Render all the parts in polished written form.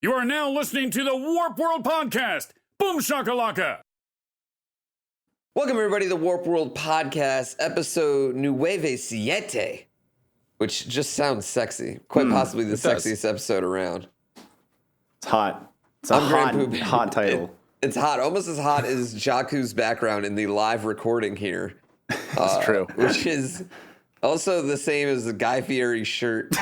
You are now listening to the Warp World Podcast. Boom shakalaka. Welcome, everybody, to the Warp World Podcast, episode Nueve Siete, which just sounds sexy. Quite possibly the sexiest episode around. It's hot. It's a hot title. It's hot. Almost as hot as Jakku's background in the live recording here. That's true. Which is also the same as the Guy Fieri's shirt.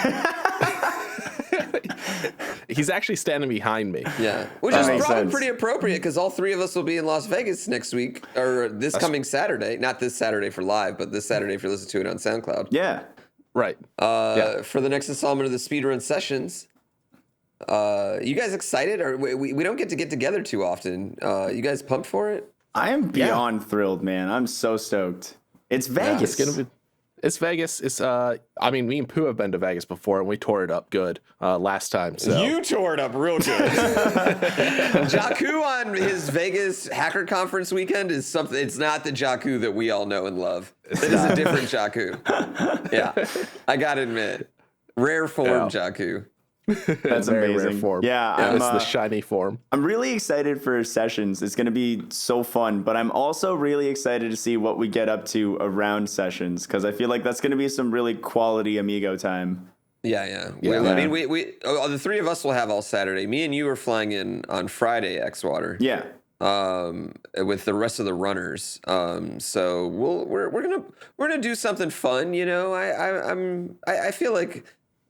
He's actually standing behind me. Yeah, which is probably pretty appropriate because all three of us will be in Las Vegas next week, or this coming Saturday. Not this Saturday for live, but this Saturday if you're listening to it on SoundCloud. Yeah. Right. For the next installment of the Speedrun Sessions. You guys excited? Or we don't get together too often. You guys pumped for it? I am beyond thrilled, man. I'm so stoked. It's Vegas. It's Vegas. It's me and Pooh have been to Vegas before, and we tore it up good last time. So you tore it up real good. Jakku on his Vegas hacker conference weekend is something. It's not the Jakku that we all know and love. It is a different Jakku. Yeah, I gotta admit, rare form Jakku. That's very amazing. Rare form. Yeah, it's the shiny form. I'm really excited for sessions. It's going to be so fun, but I'm also really excited to see what we get up to around sessions because I feel like that's going to be some really quality amigo time. Yeah. I mean, we the three of us will have all Saturday. Me and you are flying in on Friday, Xwater. Yeah. With the rest of the runners. So we're gonna do something fun. You know, I feel like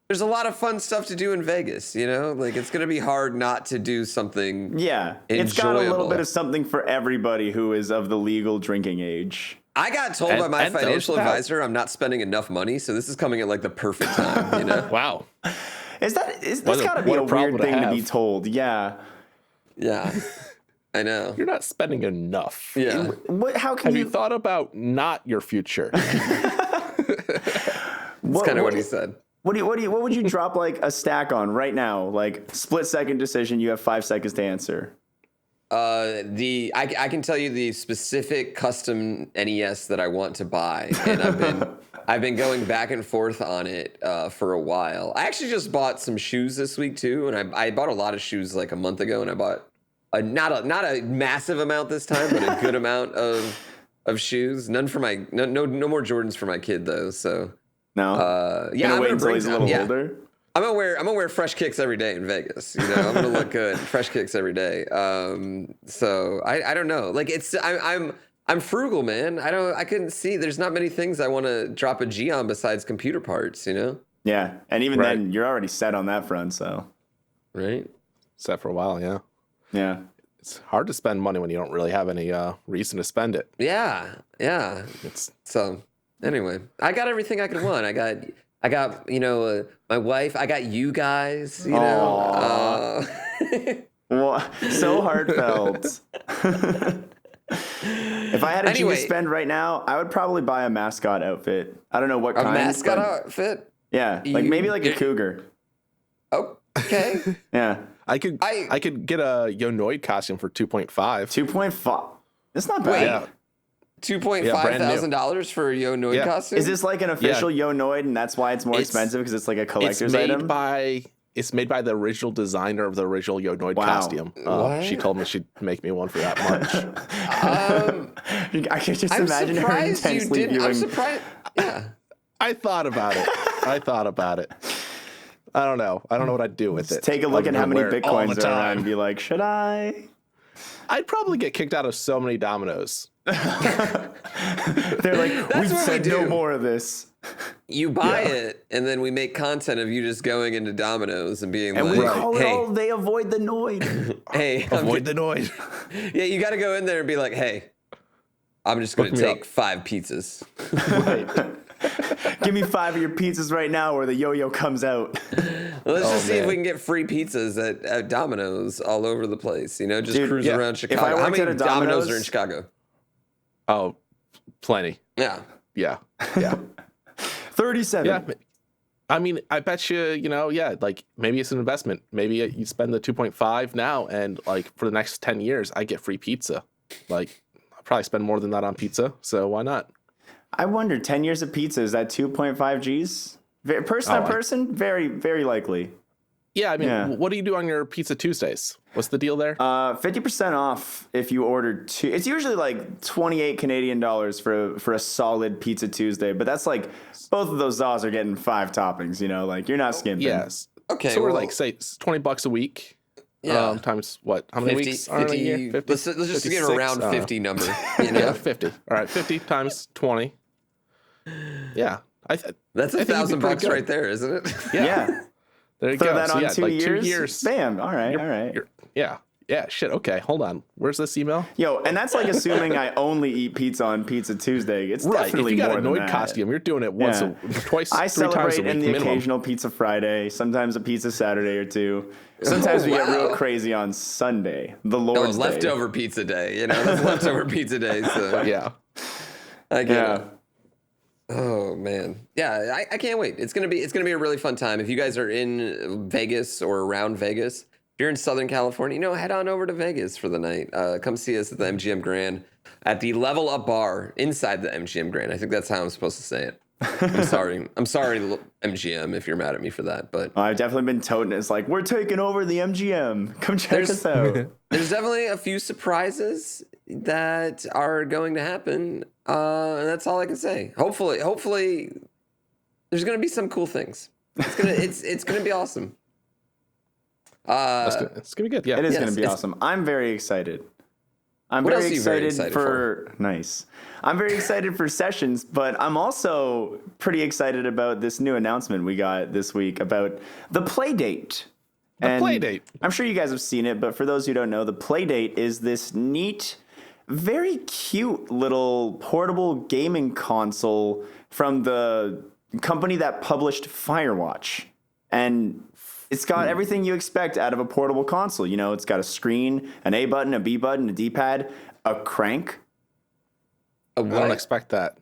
there's a lot of fun stuff to do in Vegas, you know? Like, it's going to be hard not to do something Yeah, it's got a little bit of something for everybody who is of the legal drinking age. I got told by my financial advisor I'm not spending enough money, so this is coming at, like, the perfect time, you know? Wow. That's got to be a weird thing to be told. Yeah. Yeah. I know. You're not spending enough. Yeah. Have you thought about not your future? That's kind of what he said. What would you drop like a stack on right now? Like split second decision, you have 5 seconds to answer. I can tell you the specific custom NES that I want to buy, and I've been going back and forth on it for a while. I actually just bought some shoes this week too, and I bought a lot of shoes like a month ago, and I bought not a massive amount this time, but a good amount of shoes. None for my no more Jordans for my kid though. So. No. I'm gonna wait until he's a little older. I'm gonna wear fresh kicks every day in Vegas. You know, I'm gonna look good, fresh kicks every day. So I don't know. Like I'm frugal, man. I couldn't see. There's not many things I want to drop a G on besides computer parts. You know. Yeah, and even then, you're already set on that front. So. Right. Set for a while, yeah. Yeah. It's hard to spend money when you don't really have any reason to spend it. Yeah. So. Anyway, I got everything I could want. I got my wife. I got you guys. You know, well, so heartfelt. If I had a G to spend right now, I would probably buy a mascot outfit. I don't know what kind. A mascot outfit? Yeah, maybe like a cougar. Okay. Yeah, I could get a Yonoid costume for 2.5. 2.5. That's not bad. Yeah. $2,500 for a Yonoid costume? Is this like an official Yonoid, and that's why it's more expensive because it's like a collector's item? It's made by the original designer of the original Yonoid costume. She told me she'd make me one for that much. I can just imagine her intensely viewing. I'm surprised. Yeah. I thought about it. I don't know what I'd do with it. Take a look at how many Bitcoins are around and be like, should I? I'd probably get kicked out of so many dominoes. They're like, we said no more of this. You buy it, and then we make content of you just going into Domino's and being like, we call it all, they avoid the Noid. Hey, avoid the Noid. Yeah, you got to go in there and be like, hey, I'm just going to take 5 pizzas. Right. Give me 5 of your pizzas right now or the yo-yo comes out. Let's just see if we can get free pizzas at Domino's all over the place. You know, just cruise around Chicago. How many Domino's are in Chicago? Oh, plenty. Yeah. 37. Yeah. I mean, I bet you, like maybe it's an investment. Maybe you spend the 2.5 now and like for the next 10 years, I get free pizza. Like I'll probably spend more than that on pizza. So why not? I wonder, 10 years of pizza, is that 2.5 Gs? Person on person? Very, very likely. Yeah, I mean, what do you do on your Pizza Tuesdays? What's the deal there? 50% off if you order two. It's usually like 28 Canadian dollars for a solid Pizza Tuesday, but that's like both of those Zaws are getting 5 toppings. You know, like you're not skimping. Yes. Okay. So we're like say $20 a week. Yeah. Times what? How many 50, weeks are in a year? 50, let's just give a round 50 number. You Yeah, know? 50. All right, 50 times 20. Yeah. That's $1,000 right there, isn't it? Yeah. There you Throw go. that So, on yeah, 2 like years. 2 years. Bam. All right. Yeah. Yeah. Shit. Okay. Hold on. Where's this email? Yo, and that's like assuming I only eat pizza on Pizza Tuesday. It's Right. If definitely you got more a than Noid that. costume, you're doing it once, twice, I 3 times celebrate a week in the minimum. occasional Pizza Friday, sometimes a Pizza Saturday or two. Sometimes we get real crazy on Sunday, the Lord's Day. Leftover pizza day. You know, that's leftover pizza day. So Yeah. I get it. Oh man, yeah, I can't wait. It's gonna be a really fun time. If you guys are in Vegas or around Vegas, if you're in Southern California, head on over to Vegas for the night. Come see us at the MGM Grand at the Level Up Bar inside the MGM Grand. I think that's how I'm supposed to say it. I'm sorry, MGM, if you're mad at me for that. But I've definitely been toting it. It's like, we're taking over the MGM. Come check us out. There's definitely a few surprises that are going to happen, and that's all I can say. Hopefully, there's going to be some cool things. It's gonna be awesome. It's gonna be good. Yeah, it is going to be awesome. I'm very excited. I'm What else very are you very excited excited for nice. I'm very excited for sessions, but I'm also pretty excited about this new announcement we got this week about the Playdate. Playdate. I'm sure you guys have seen it, but for those who don't know, the Playdate is this neat, very cute little portable gaming console from the company that published Firewatch. And it's got everything you expect out of a portable console. You know, it's got a screen, an A button, a B button, a D-pad, a crank. I don't expect that.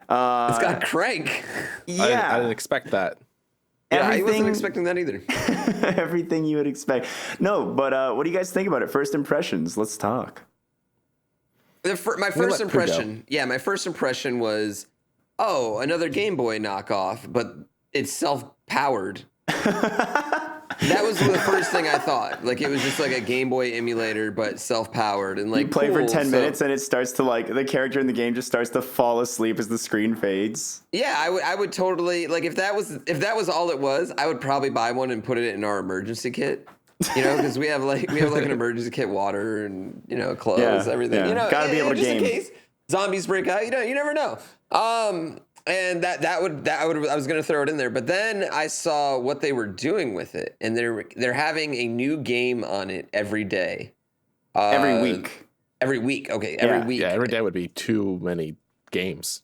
It's got crank. Yeah. I didn't expect that. Yeah, I wasn't expecting that either. Everything you would expect. No, but what do you guys think about it? First impressions. Let's talk. My first impression was, oh, another Game Boy knockoff, but it's self-powered. That was the first thing I thought. Like, it was just like a Game Boy emulator, but self-powered, and like You play for 10 so- minutes and it starts to the character in the game just starts to fall asleep as the screen fades. Yeah, I would totally, like, if that was all it was, I would probably buy one and put it in our emergency kit. Because we have an emergency kit, water and clothes, everything. Yeah. Gotta be able to just game. in case zombies break out. You never know. And I was gonna throw it in there, but then I saw what they were doing with it, and they're having a new game on it every day. Every week. Every week. Okay, every week. Yeah, every day would be too many games.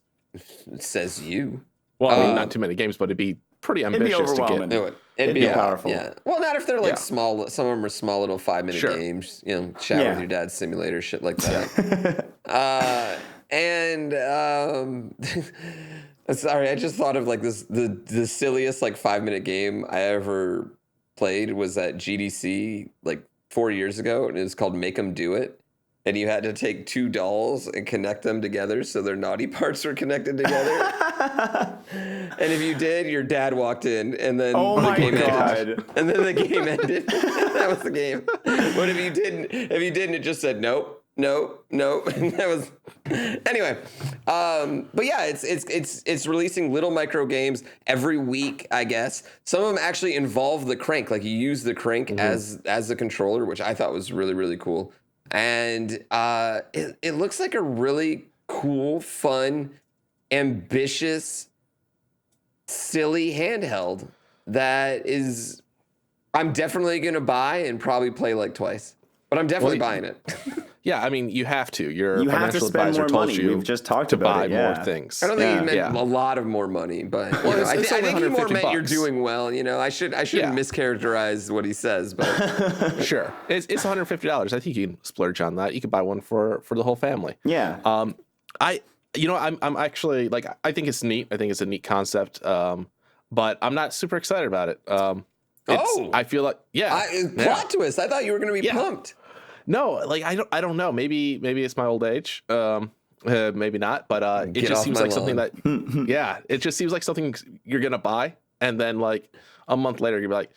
Says you. Well, I mean, not too many games, but it'd be pretty ambitious to overwhelming. get. It'd be powerful. Yeah. Well, not if they're like small. Some of them are small little 5-minute Sure. games. Chat with your dad's simulator, shit like that. Sorry, I just thought of like this. The silliest like 5-minute game I ever played was at GDC like 4 years ago, and it was called Make 'Em Do It. And you had to take 2 dolls and connect them together so their naughty parts were connected together. And if you did, your dad walked in, and then the game ended. And then the game ended. That was the game. But if you didn't, it just said nope, nope, nope. And that was anyway. But yeah, it's releasing little micro games every week, I guess. Some of them actually involve the crank, like you use the crank as the controller, which I thought was really, really cool. And it looks like a really cool, fun, ambitious, silly handheld that is I'm definitely going to buy and probably play like twice. But I'm definitely buying it. Yeah, I mean, you have to. Your You have to financial spend advisor more told money. you We've just talked to about buy it, more things. I don't think he meant Yeah. a lot of more money, but Well, I it's think only he more meant $150. you're doing well. I shouldn't mischaracterize what he says, but Sure, it's $150. I think you can splurge on that. You could buy one for the whole family. Yeah. I'm actually like, I think it's neat. I think it's a neat concept. But I'm not super excited about it. I feel like plot twist. I thought you were going to be pumped. No, like I don't know. Maybe it's my old age. Maybe not. But it just seems like something that it just seems like something you're gonna buy, and then like a month later you're like,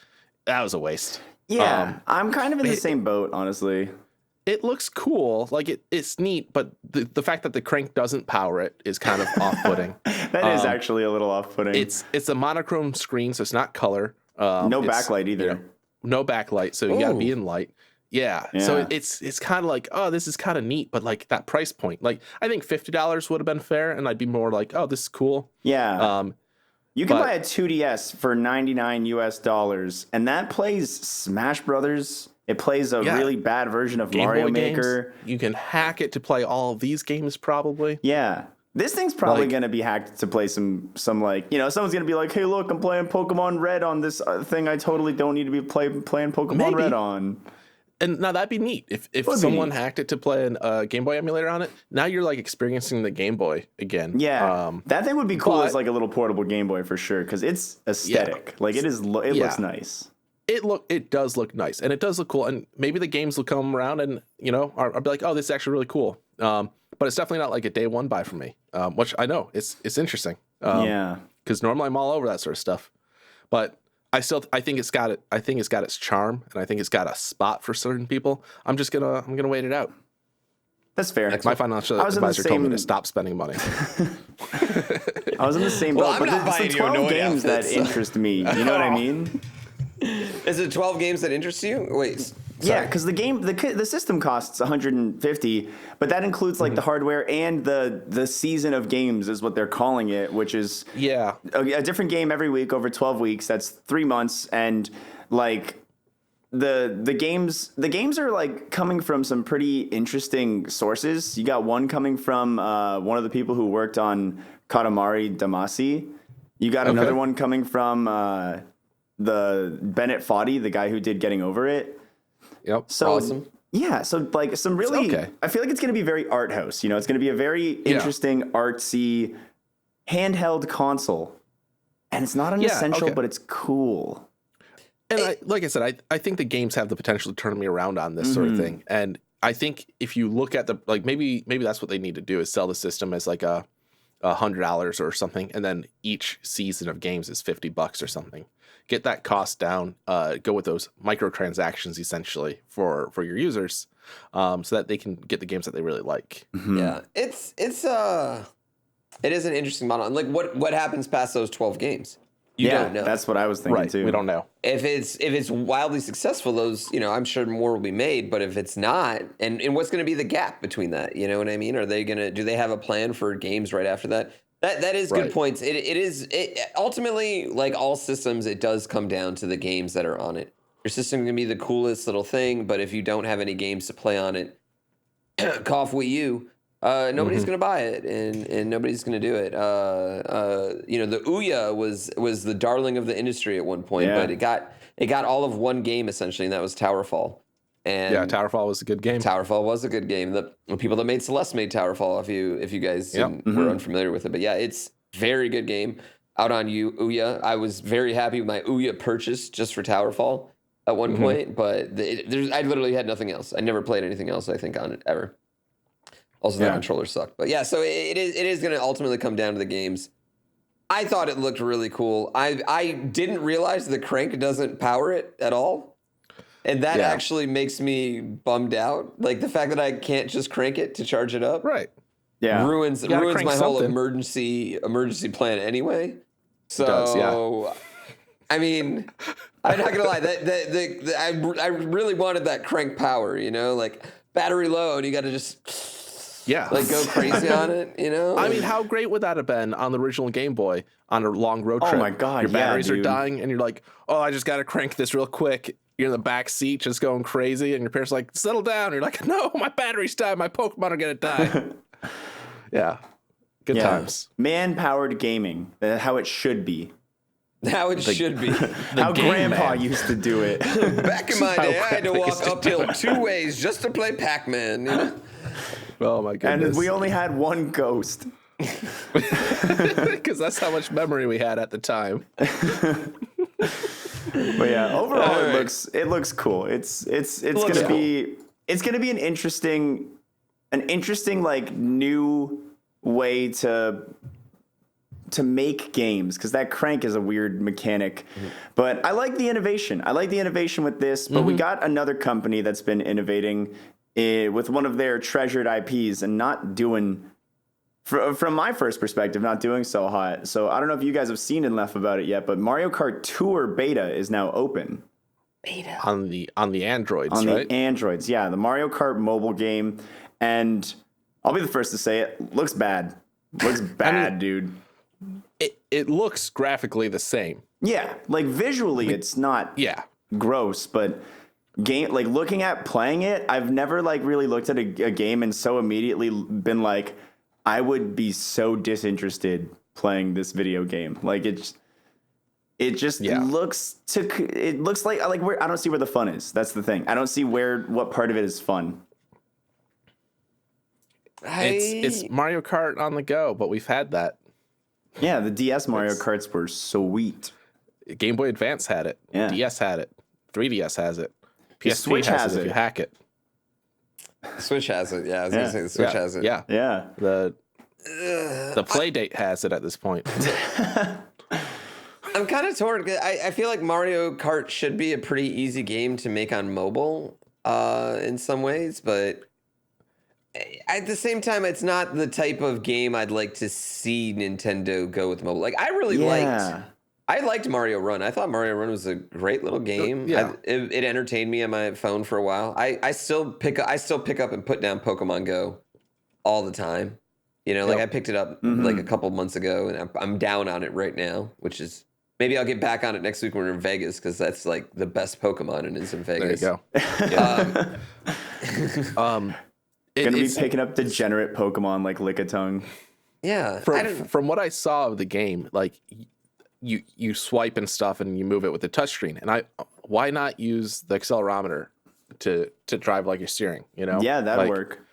that was a waste. Yeah, I'm kind of in the same boat, honestly. It looks cool, like it's neat, but the fact that the crank doesn't power it is kind of off-putting. That is actually a little off-putting. It's a monochrome screen, so it's not color. No backlight either. You know, no backlight, so you gotta be in light. Yeah. So it's kind of like, oh, this is kind of neat, but like that price point, like I think $50 would have been fair, and I'd be more like, oh, this is cool. Yeah. You can buy a 2DS for $99 US, and that plays Smash Brothers. It plays a really bad version of Game Mario Boy Maker. Games. You can hack it to play all of these games, probably. Yeah. This thing's probably going to be hacked to play some like, someone's going to be like, hey, look, I'm playing Pokemon Red on this thing I totally don't need to be playing Pokemon Red on. And now that'd be neat. If someone hacked it to play a Game Boy emulator on it, now you're like experiencing the Game Boy again. Yeah. That thing would be cool as like a little portable Game Boy for sure, because it's aesthetic. Yeah. Like it looks nice. It does look nice, and it does look cool, and maybe the games will come around and I'll be like, oh, this is actually really cool, but it's definitely not like a day one buy for me, which I know it's interesting, because normally I'm all over that sort of stuff, but I think it's got its charm, and I think it's got a spot for certain people. I'm gonna wait it out. That's fair. My financial advisor told me to stop spending money. I was in the same boat, but it's the 12 games that interest me. You know what I mean? Is it 12 games that interest you? Wait. Sorry. Yeah, because the system costs $150, but that includes like the hardware and the season of games is what they're calling it, which is a different game every week over 12 weeks. That's 3 months, and like the games are like coming from some pretty interesting sources. You got one coming from one of the people who worked on Katamari Damacy. You got another one coming from the Bennett Foddy, the guy who did Getting Over It. Yep. So awesome. Yeah, so like some really, I feel like it's going to be very art house. It's going to be a very interesting, artsy, handheld console, and it's not an essential, but it's cool. And like I said, I think the games have the potential to turn me around on this sort of thing. And I think if you look at maybe that's what they need to do is sell the system as like $100 or something, and then each season of games is $50 or something. Get that cost down. Go with those microtransactions essentially for your users, so that they can get the games that they really like. Mm-hmm. Yeah, it is an interesting model. And like, what happens past those 12 games? You don't know. That's what I was thinking too. We don't know. If it's wildly successful, those I'm sure more will be made. But if it's not, and what's going to be the gap between that? You know what I mean? Do they have a plan for games right after that? That is good points. It ultimately, like all systems, it does come down to the games that are on it. Your system can be the coolest little thing, but if you don't have any games to play on it, cough Wii U, nobody's going to buy it, and nobody's going to do it. The Ouya was the darling of the industry at one point, but it got all of one game essentially, and that was Towerfall. And Towerfall was a good game. Towerfall was a good game. The people that made Celeste made Towerfall. If you guys were unfamiliar with it, but yeah, it's a very good game out on Ouya. I was very happy with my Ouya purchase just for Towerfall at one point, but I literally had nothing else. I never played anything else, I think, on it ever. Also, the controller sucked. But yeah, so it is going to ultimately come down to the games. I thought it looked really cool. I didn't realize the crank doesn't power it at all. And that actually makes me bummed out. Like the fact that I can't just crank it to charge it up. Right. Yeah. Ruins my whole emergency plan anyway. So, it does, I mean, I'm not gonna lie. I really wanted that crank power. Like battery low, and you got to just go crazy on it. I mean, how great would that have been on the original Game Boy on a long road trip? Oh my god, your batteries are dying, and you're like, oh, I just got to crank this real quick. You're in the back seat just going crazy, and your parents are like, settle down. You're like, no, my battery's dying. My Pokemon are going to die. Good times. Man-powered gaming. How it should be. How it should be. How Grandpa used to do it. Back in my day, I had to walk uphill 2 ways just to play Pac-Man. Oh, my goodness. And we only had one ghost. Because that's how much memory we had at the time. But yeah, overall it looks cool. It's gonna be an interesting like new way to to make games, because that crank is a weird mechanic. But I like the innovation. I like the innovation with this. But we got another company that's been innovating with one of their treasured IPs and not doing, from my first perspective, not doing so hot. So I don't know if you guys have seen enough about it yet, but Mario Kart Tour beta is now open. Beta. On the Androids, On right? the Androids, yeah. The Mario Kart mobile game. And I'll be the first to say it. Looks bad. Looks bad, dude. It looks graphically the same. Yeah, like visually, it's not gross, but looking at playing it, I've never like really looked at a game and so immediately been like, I would be so disinterested playing this video game. Like it just looks like I don't see where the fun is. That's the thing. I don't see what part of it is fun. It's Mario Kart on the go, but we've had that. Yeah, the DS Mario Karts were sweet. Game Boy Advance had it. Yeah. DS had it. 3DS has it. PSP Switch has it it if you hack it. Switch has it. Yeah, I was gonna say the Switch has it. Yeah. Yeah. The Playdate has it at this point. I'm kind of torn. I feel like Mario Kart should be a pretty easy game to make on mobile in some ways, but at the same time, it's not the type of game I'd like to see Nintendo go with mobile. Like, I really liked Mario Run. I thought Mario Run was a great little game. Yeah. It entertained me on my phone for a while. I still pick up and put down Pokemon Go all the time. You know, like I picked it up like a couple months ago, and I'm down on it right now, which is maybe I'll get back on it next week when we're in Vegas, because that's like the best Pokemon and is in Vegas. There you go. Gonna be picking up degenerate Pokemon like Lickitung. Yeah. From what I saw of the game, like you swipe and stuff and you move it with the touchscreen. And why not use the accelerometer to drive like you're steering, you know? Yeah, that'd work.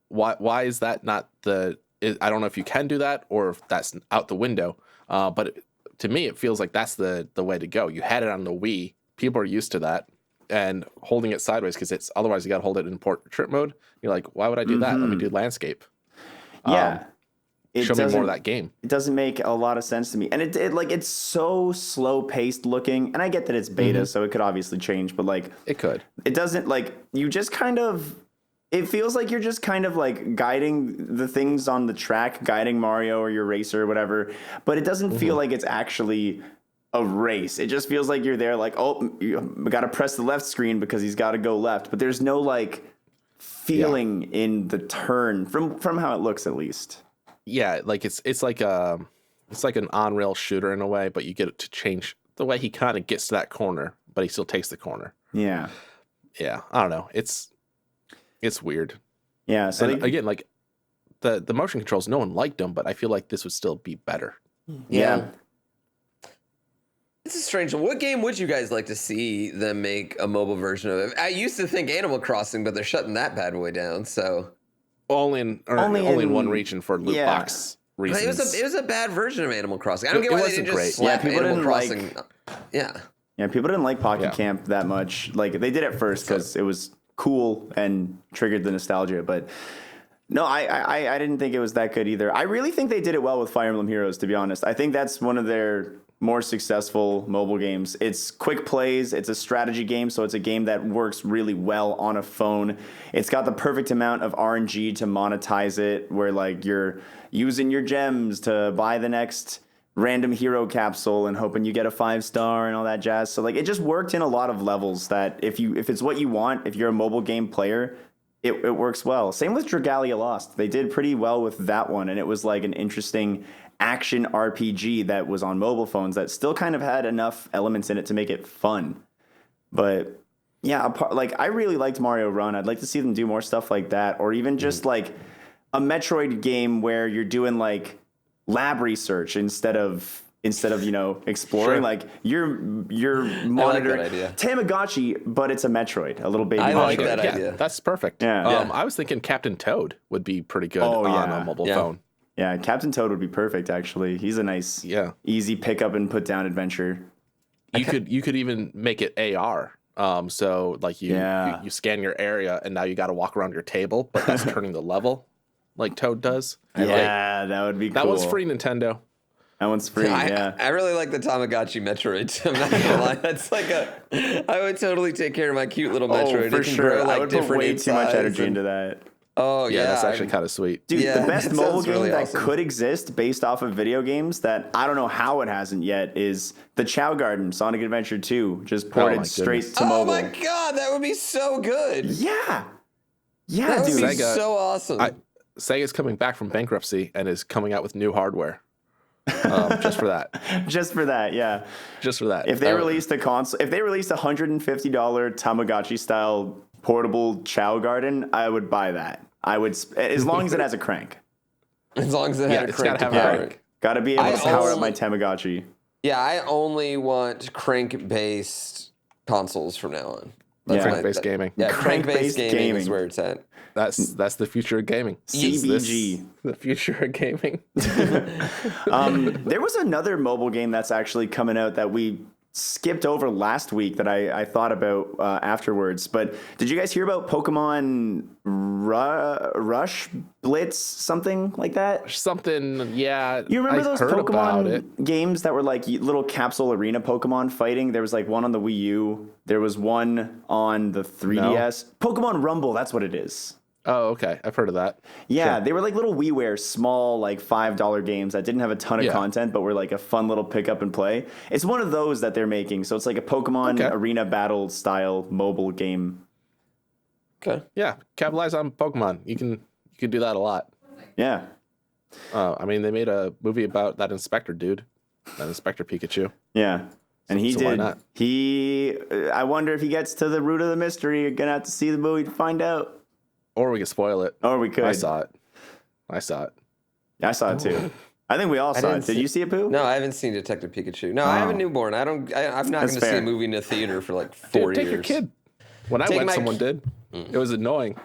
Why is that not I don't know if you can do that or if that's out the window. But to me, it feels like that's the way to go. You had it on the Wii. People are used to that. And holding it sideways, because otherwise you got to hold it in portrait mode. You're like, why would I do that? Let me do landscape. Yeah. Show me more of that game. It doesn't make a lot of sense to me. And it's so slow paced looking. And I get that it's beta, so it could obviously change, but like It could. it doesn't you just kind of, it feels like you're just kind of like guiding the things on the track, guiding Mario or your racer or whatever. But it doesn't feel like it's actually a race. It just feels like you're there like, oh, you got to press the left screen because he's got to go left. But there's no like feeling in the turn from how it looks, at least. Yeah, like it's like an on-rail shooter in a way, but you get it to change the way he kind of gets to that corner, but he still takes the corner. Yeah. Yeah, I don't know. It's weird. Yeah, so again, like the motion controls, no one liked them, but I feel like this would still be better. Yeah. It's a strange one. What game would you guys like to see them make a mobile version of it? I used to think Animal Crossing, but they're shutting that bad boy down. So only in one region for loot box reasons. It was a bad version of Animal Crossing. I don't get why they didn't just slap people Animal didn't Crossing. Yeah, people didn't like Pocket Camp that much. Like they did at first because it was cool and triggered the nostalgia, but no, I didn't think it was that good either. I really think they did it well with Fire Emblem Heroes, to be honest. I think that's one of their more successful mobile games. It's quick plays. It's a strategy game, so it's a game that works really well on a phone. It's got the perfect amount of RNG to monetize it, where like you're using your gems to buy the next random hero capsule and hoping you get a 5-star and all that jazz. So like it just worked in a lot of levels that if it's what you want, if you're a mobile game player, it works well. Same with Dragalia Lost. They did pretty well with that one, and it was like an interesting action RPG that was on mobile phones that still kind of had enough elements in it to make it fun. But yeah, like I really liked Mario Run. I'd like to see them do more stuff like that, or even just like a Metroid game where you're doing like lab research instead of exploring. Sure. Like you're monitoring I like that idea. Tamagotchi, but it's a Metroid, a little baby. I like Metroid. that Yeah, idea. that's perfect. Yeah. I was thinking Captain Toad would be pretty good on a mobile phone. Yeah, Captain Toad would be perfect, actually. He's a nice, easy pick up and put down adventure. You could even make it AR. So like you scan your area and now you got to walk around your table, but that's turning the level like Toad does. That would be cool. That was free Nintendo. That one's free. Yeah. I really like the Tamagotchi Metroid. I'm not gonna lie. That's like I would totally take care of my cute little Metroid. Oh, for It can sure. grow, like, I would put different way in too much size energy and- into that. Oh yeah, that's actually kind of sweet. Dude, Yeah, the best that mobile sounds game really that awesome. could exist based off of video games that I don't know how it hasn't yet is the Chow Garden Sonic Adventure 2, just ported my straight goodness. to Oh mobile. my god, that would be so good. Yeah. Yeah, That would dude. be Sega- so awesome. Sega's coming back from bankruptcy and is coming out with new hardware. Just for that. Just for that, yeah. Just for that. If they released a console, if they released a $150 Tamagotchi style portable Chow Garden, I would buy that. I would, as long as it has a crank. As long as it Yeah, had a it's crank gotta to have a power crank. it. Gotta be able I to power up also- my Tamagotchi. Yeah, I only want crank-based consoles from now on. Yeah. Crank-based gaming. Yeah, crank-based Crank-based gaming is gaming. where it's at. That's the future of gaming. Is this CBG. the future of gaming. There was another mobile game that's actually coming out that we skipped over last week that I thought about afterwards. But did you guys hear about Pokemon Rush Blitz, something like that? Something, yeah. You remember I those heard about it. Pokemon games that were like little capsule arena Pokemon fighting? There was like one on the Wii U. There was one on the 3DS. Pokemon Rumble, that's what it is. Oh, okay. I've heard of that. Yeah, Sure. they were like little WiiWare, small, like $5 games that didn't have a ton of Yeah. content, but were like a fun little pick up and play. It's one of those that they're making. So it's like a Pokemon Okay. arena battle style mobile game. Okay. Yeah, capitalize on Pokemon. You can do that a lot. Yeah. I mean, they made a movie about that inspector dude, that Inspector Pikachu. Yeah. And he So why did. not? I wonder if he gets to the root of the mystery. You're going to have to see the movie to find out. Or we could spoil it. Or we could. I saw it. Yeah, I saw it too. I think we all saw it. didn't Did see- you see it, Pooh? No, I haven't seen Detective Pikachu. No, I have a Oh. newborn. I'm not That's going to see fair. a movie in a theater for like Dude, 4 take years. your kid. When I Take went, my someone ki- did. It was annoying.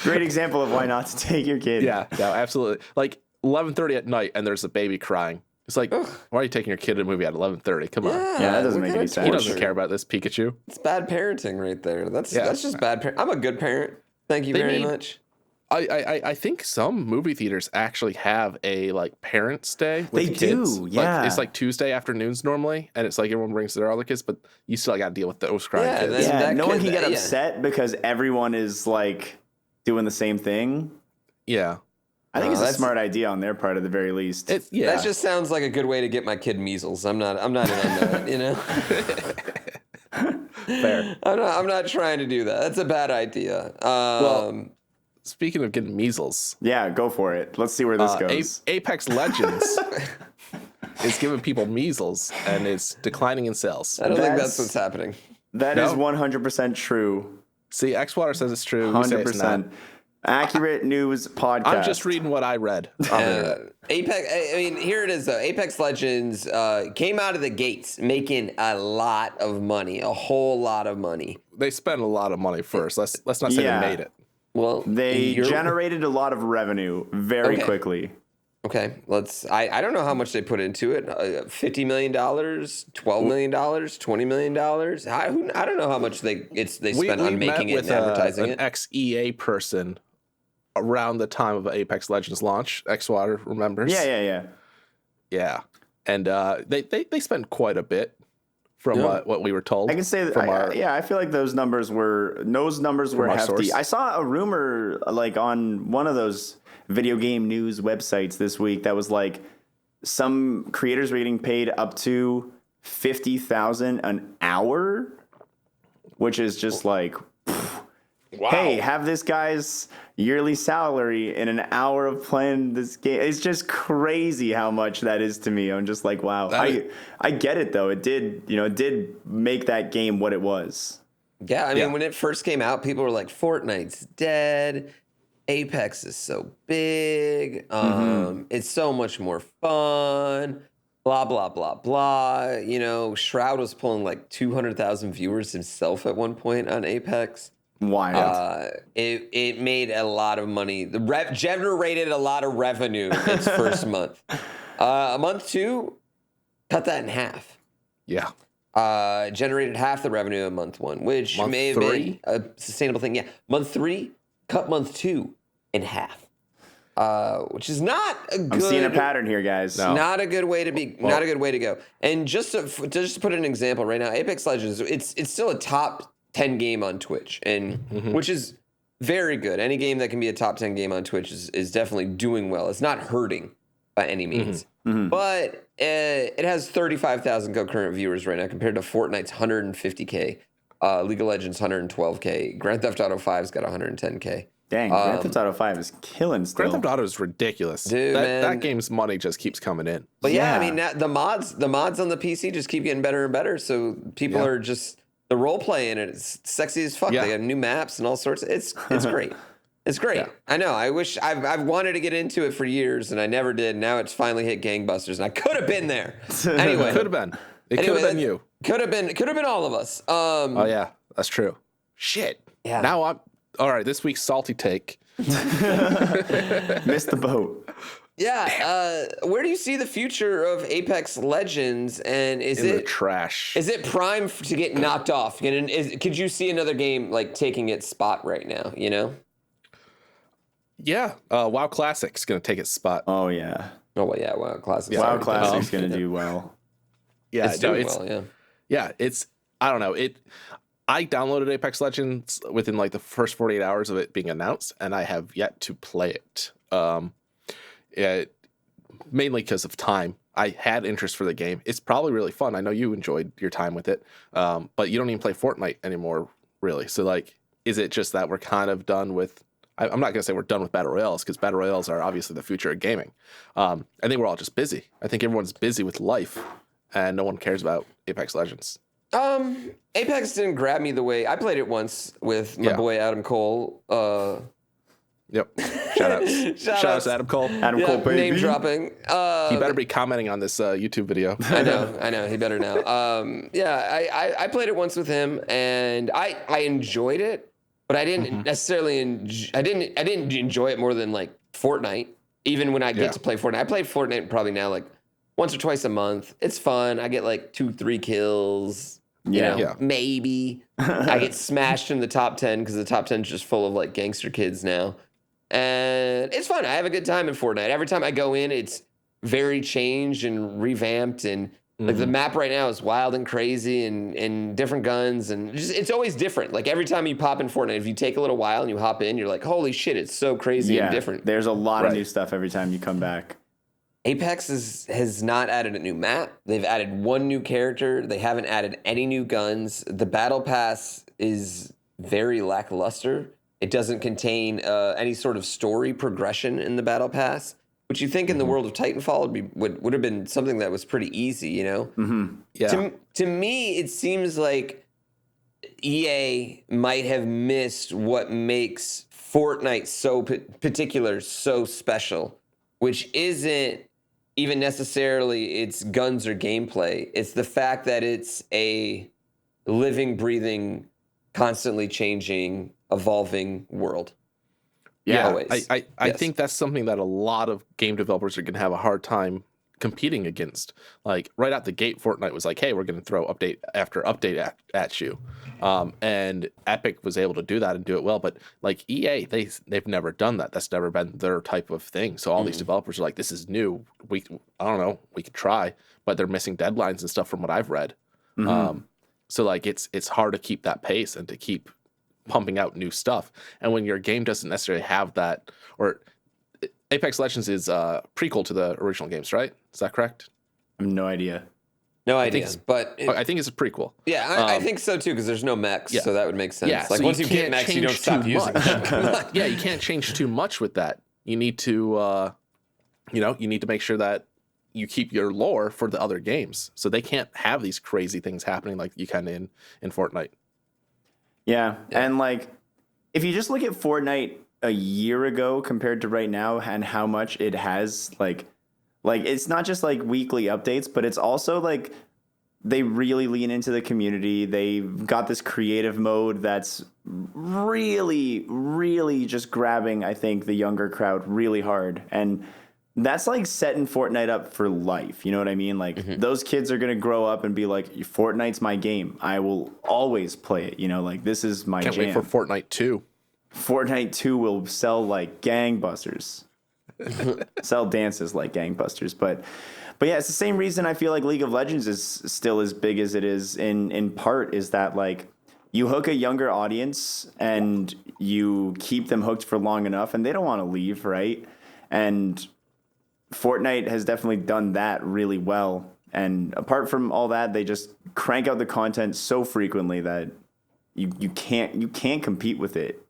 Great example of why not to take your kid. Yeah, no, absolutely. Like 11:30 at night, and there's a baby crying. It's like, why are you taking your kid to a movie at 11:30? Come on. Yeah, that doesn't what make kind any of sense. He torture? doesn't care about this Pikachu. It's bad parenting right there. That's Yeah. just bad parenting. I'm a good parent. Thank you They very need- much. I think some movie theaters actually have a like parents' day with They the kids. do, Like, yeah. it's like Tuesday afternoons normally, and it's like everyone brings their other kids, but you still got to deal with those crying Yeah, kids. that's- Yeah, that no one kid- can get yeah. upset because everyone is like doing the same thing. Yeah, I think it's a that's- smart idea on their part at the very least. it's yeah. That just sounds like a good way to get my kid measles. I'm not in on that, you know? fair. I'm not trying to do that. That's a bad idea. Speaking of getting measles, Yeah, go for it. Let's see where this goes. Apex Legends is giving people measles, and it's declining in sales. I don't think that's- that's what's happening. That is No. 100% true. See, Xwater says it's true. We say it's not. 100%. Accurate news podcast. I'm just reading what I read on the internet. Apex. I mean, here it is though. Apex Legends came out of the gates making a lot of money, a whole lot of money. They spent a lot of money first. Let's not say Yeah. they made it. Well, They generated a lot lot of revenue very Okay. quickly. Okay, I don't know how much they put into it. $50 million, $12 million, $20 million. I don't know how much they spent on making it with and advertising an it. ex-EA person around the time of Apex Legends launch. Xwater remembers. Yeah. Yeah. And they spent quite a bit from Yeah. what we were told. I can say that. from I feel like those numbers were our hefty. source. I saw a rumor like on one of those video game news websites this week that was like some creators were getting paid up to $50,000 an hour, which is just like, hey, have this guy's yearly salary in an hour of playing this game. It's just crazy how much that is to me. I'm just like, wow. I get it though. It did make that game what it was. Yeah, I mean, Yeah. when it first came out, people were like, "Fortnite's dead. Apex is so big. It's so much more fun. Blah blah blah blah." You know, Shroud was pulling like 200,000 viewers himself at one point on Apex. Wild. It made a lot of money. Generated a lot of revenue its first month. Month two, cut that in half. yeah. Generated half the revenue of month one, which Month may have three? been a sustainable thing. Yeah, month three, cut month two in half. which is not a good. I'm seeing a pattern here, guys. No. Not a good way to be. Not a good way to go. And just to put an example right now, Apex Legends, it's still a top 10 game on Twitch, and which is very good. Any game that can be a top 10 game on Twitch is definitely doing well. It's not hurting by any means, but it has 35,000 concurrent viewers right now compared to Fortnite's 150K, League of Legends 112K, Grand Theft Auto 5's got 110K. Dang, Grand Theft Auto 5 is killing still. Grand Theft Auto is ridiculous. Dude, that game's money just keeps coming in. But yeah, I mean, the mods on the PC just keep getting better and better. So people are just the role play in it. It's sexy as fuck. Yeah. They have new maps and all sorts. It's great. It's great. Yeah. I know. I wish I've wanted to get into it for years and I never did. Now it's finally hit gangbusters and I could have been there. Anyway, could have been. It could have been you. Could have been all of us. Oh yeah, that's true. Shit. Yeah. Now I'm all right. This week's salty take. Missed the boat. Yeah. Where do you see the future of Apex Legends? And is In the it trash? Is it prime to get knocked off? Could you see another game like taking its spot right now? You know? Yeah. WoW Classic's gonna take its spot. Oh, yeah. Oh well, yeah. WoW Classic. WoW Classic's going to do well. Yeah, It's doing well. Yeah. Yeah, it's I don't know. I downloaded Apex Legends within like the first 48 hours of it being announced, and I have yet to play it. Mainly because of time. I had interest for the game. It's probably really fun. I know you enjoyed your time with it, but you don't even play Fortnite anymore, really. So like, is it just that we're kind of done with? I'm not gonna say we're done with battle royales because battle royales are obviously the future of gaming. I think we're all just busy. I think everyone's busy with life, and no one cares about Apex Legends. Apex didn't grab me the way I played it once with my boy Adam Cole. Yep. Shout outs to Adam Cole. Adam Cole, baby. Name dropping. He better be commenting on this YouTube video. I know. He better now. I played it once with him, and I enjoyed it, but I didn't necessarily. I didn't enjoy it more than like Fortnite. Even when I get to play Fortnite, I play Fortnite probably now like once or twice a month. It's fun. I get like 2-3 kills. You know, maybe I get smashed in the top 10 because the top 10 is just full of like gangster kids now. And it's fun. I have a good time in Fortnite. Every time I go in, it's very changed and revamped. And like the map right now is wild and crazy and different guns. And it's always different. Like every time you pop in Fortnite, if you take a little while and you hop in, you're like, holy shit, it's so crazy and different. There's a lot of new stuff every time you come back. Apex has not added a new map. They've added one new character. They haven't added any new guns. The battle pass is very lackluster. It doesn't contain any sort of story progression in the battle pass, which you think in the world of Titanfall would have been something that was pretty easy, you know? Yeah. To me, it seems like EA might have missed what makes Fortnite so particular, so special, which isn't even necessarily its guns or gameplay. It's the fact that it's a living, breathing, constantly changing, evolving world. Yeah, always. I think that's something that a lot of game developers are going to have a hard time competing against. Like right out the gate, Fortnite was like, hey, we're going to throw update after update at you. And Epic was able to do that and do it well. But like EA, they've never done that. That's never been their type of thing. So all these developers are like, this is new. I don't know, we could try, but they're missing deadlines and stuff from what I've read. So like it's hard to keep that pace and to keep pumping out new stuff. And when your game doesn't necessarily have that, or Apex Legends is prequel to the original games, right? Is that correct? I have no idea. No idea, but I think it's a prequel. Yeah, I think so too, because there's no mechs, so that would make sense. Yeah, like so once you get mechs, you don't stop using them. Yeah, you can't change too much with that. You need to, you need to make sure that you keep your lore for the other games, so they can't have these crazy things happening like you can in Fortnite. Yeah, and like if you just look at Fortnite a year ago compared to right now and how much it has like it's not just like weekly updates, but it's also like they really lean into the community. They've got this creative mode that's really, really just grabbing, I think, the younger crowd really hard. And that's like setting Fortnite up for life. You know what I mean? Like those kids are going to grow up and be like, Fortnite's my game. I will always play it. You know, like this is my jam. Can't wait for Fortnite 2. Fortnite 2 will sell like gangbusters. sell dances like gangbusters. But yeah, it's the same reason I feel like League of Legends is still as big as it is in part, is that like you hook a younger audience and you keep them hooked for long enough and they don't want to leave, right? And Fortnite has definitely done that really well. And apart from all that, they just crank out the content so frequently that you can't compete with it.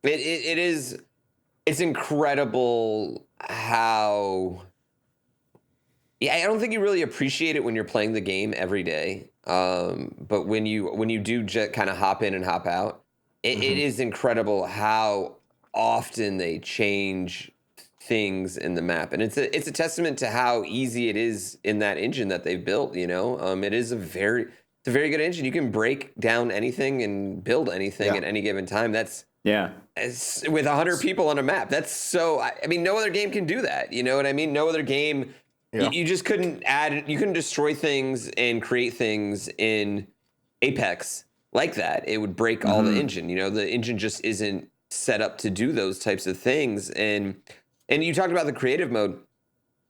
It's incredible how. Yeah, I don't think you really appreciate it when you're playing the game every day. But when you do just kind of hop in and hop out, it is incredible how often they change things in the map, and it's a testament to how easy it is in that engine that they've built. It is a very good engine. You can break down anything and build anything at any given time. That's with 100 people on a map. That's so. I mean, no other game can do that. You know what I mean? No other game. Yeah. You just couldn't you couldn't destroy things and create things in Apex like that. It would break all the engine. The engine just isn't set up to do those types of things. And you talked about the creative mode.